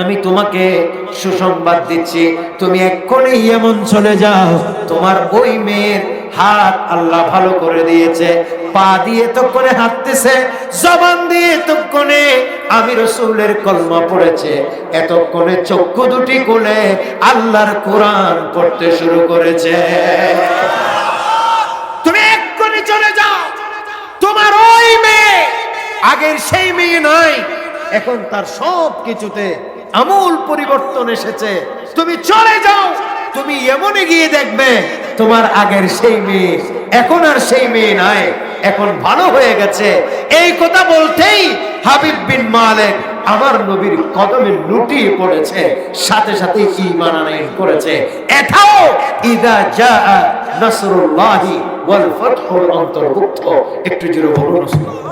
S1: আমি তোমাকে সুসংবাদ দিচ্ছি, তুমি এক্ষুনি ইয়েমেন চলে যাও। তোমার ওই মেয়ের হাত আল্লাহ ভালো করে দিয়েছে, পা দিয়ে তক্ষণে হাঁটতেছে, জবান দিয়ে তক্ষণে আমি রাসূলের কলমা পড়েছে, এতক্ষণে চক্ষু দুটি খুলে আল্লাহর কোরআন পড়তে শুরু করেছে। তুমি এক্ষুনি চলে যাও, তোমার ওই মেয়ে আগের সেই মেয়ে নয়, এখন তার সব কিছুতে আমূল পরিবর্তন এসেছে। তুমি চলে যাও, তুমি ইয়েমেনে গিয়ে দেখবে তোমার আগের সেই মেয়ে এখন আর সেই মেয়ে নাই, এখন ভালো হয়ে গেছে। এই কথা বলতেই হাবিব বিন মালিক আমার নবীর কদমে লুটিয়ে পড়েছে, সাথে সাথে ঈমান আনয়ন করেছে। এটাও ইদা জাআ নাসরুল্লাহি ওয়াল ফাতহুর অন্তর্ভুক্ত। একটু জোরে বলুন সুবহানাল্লাহ।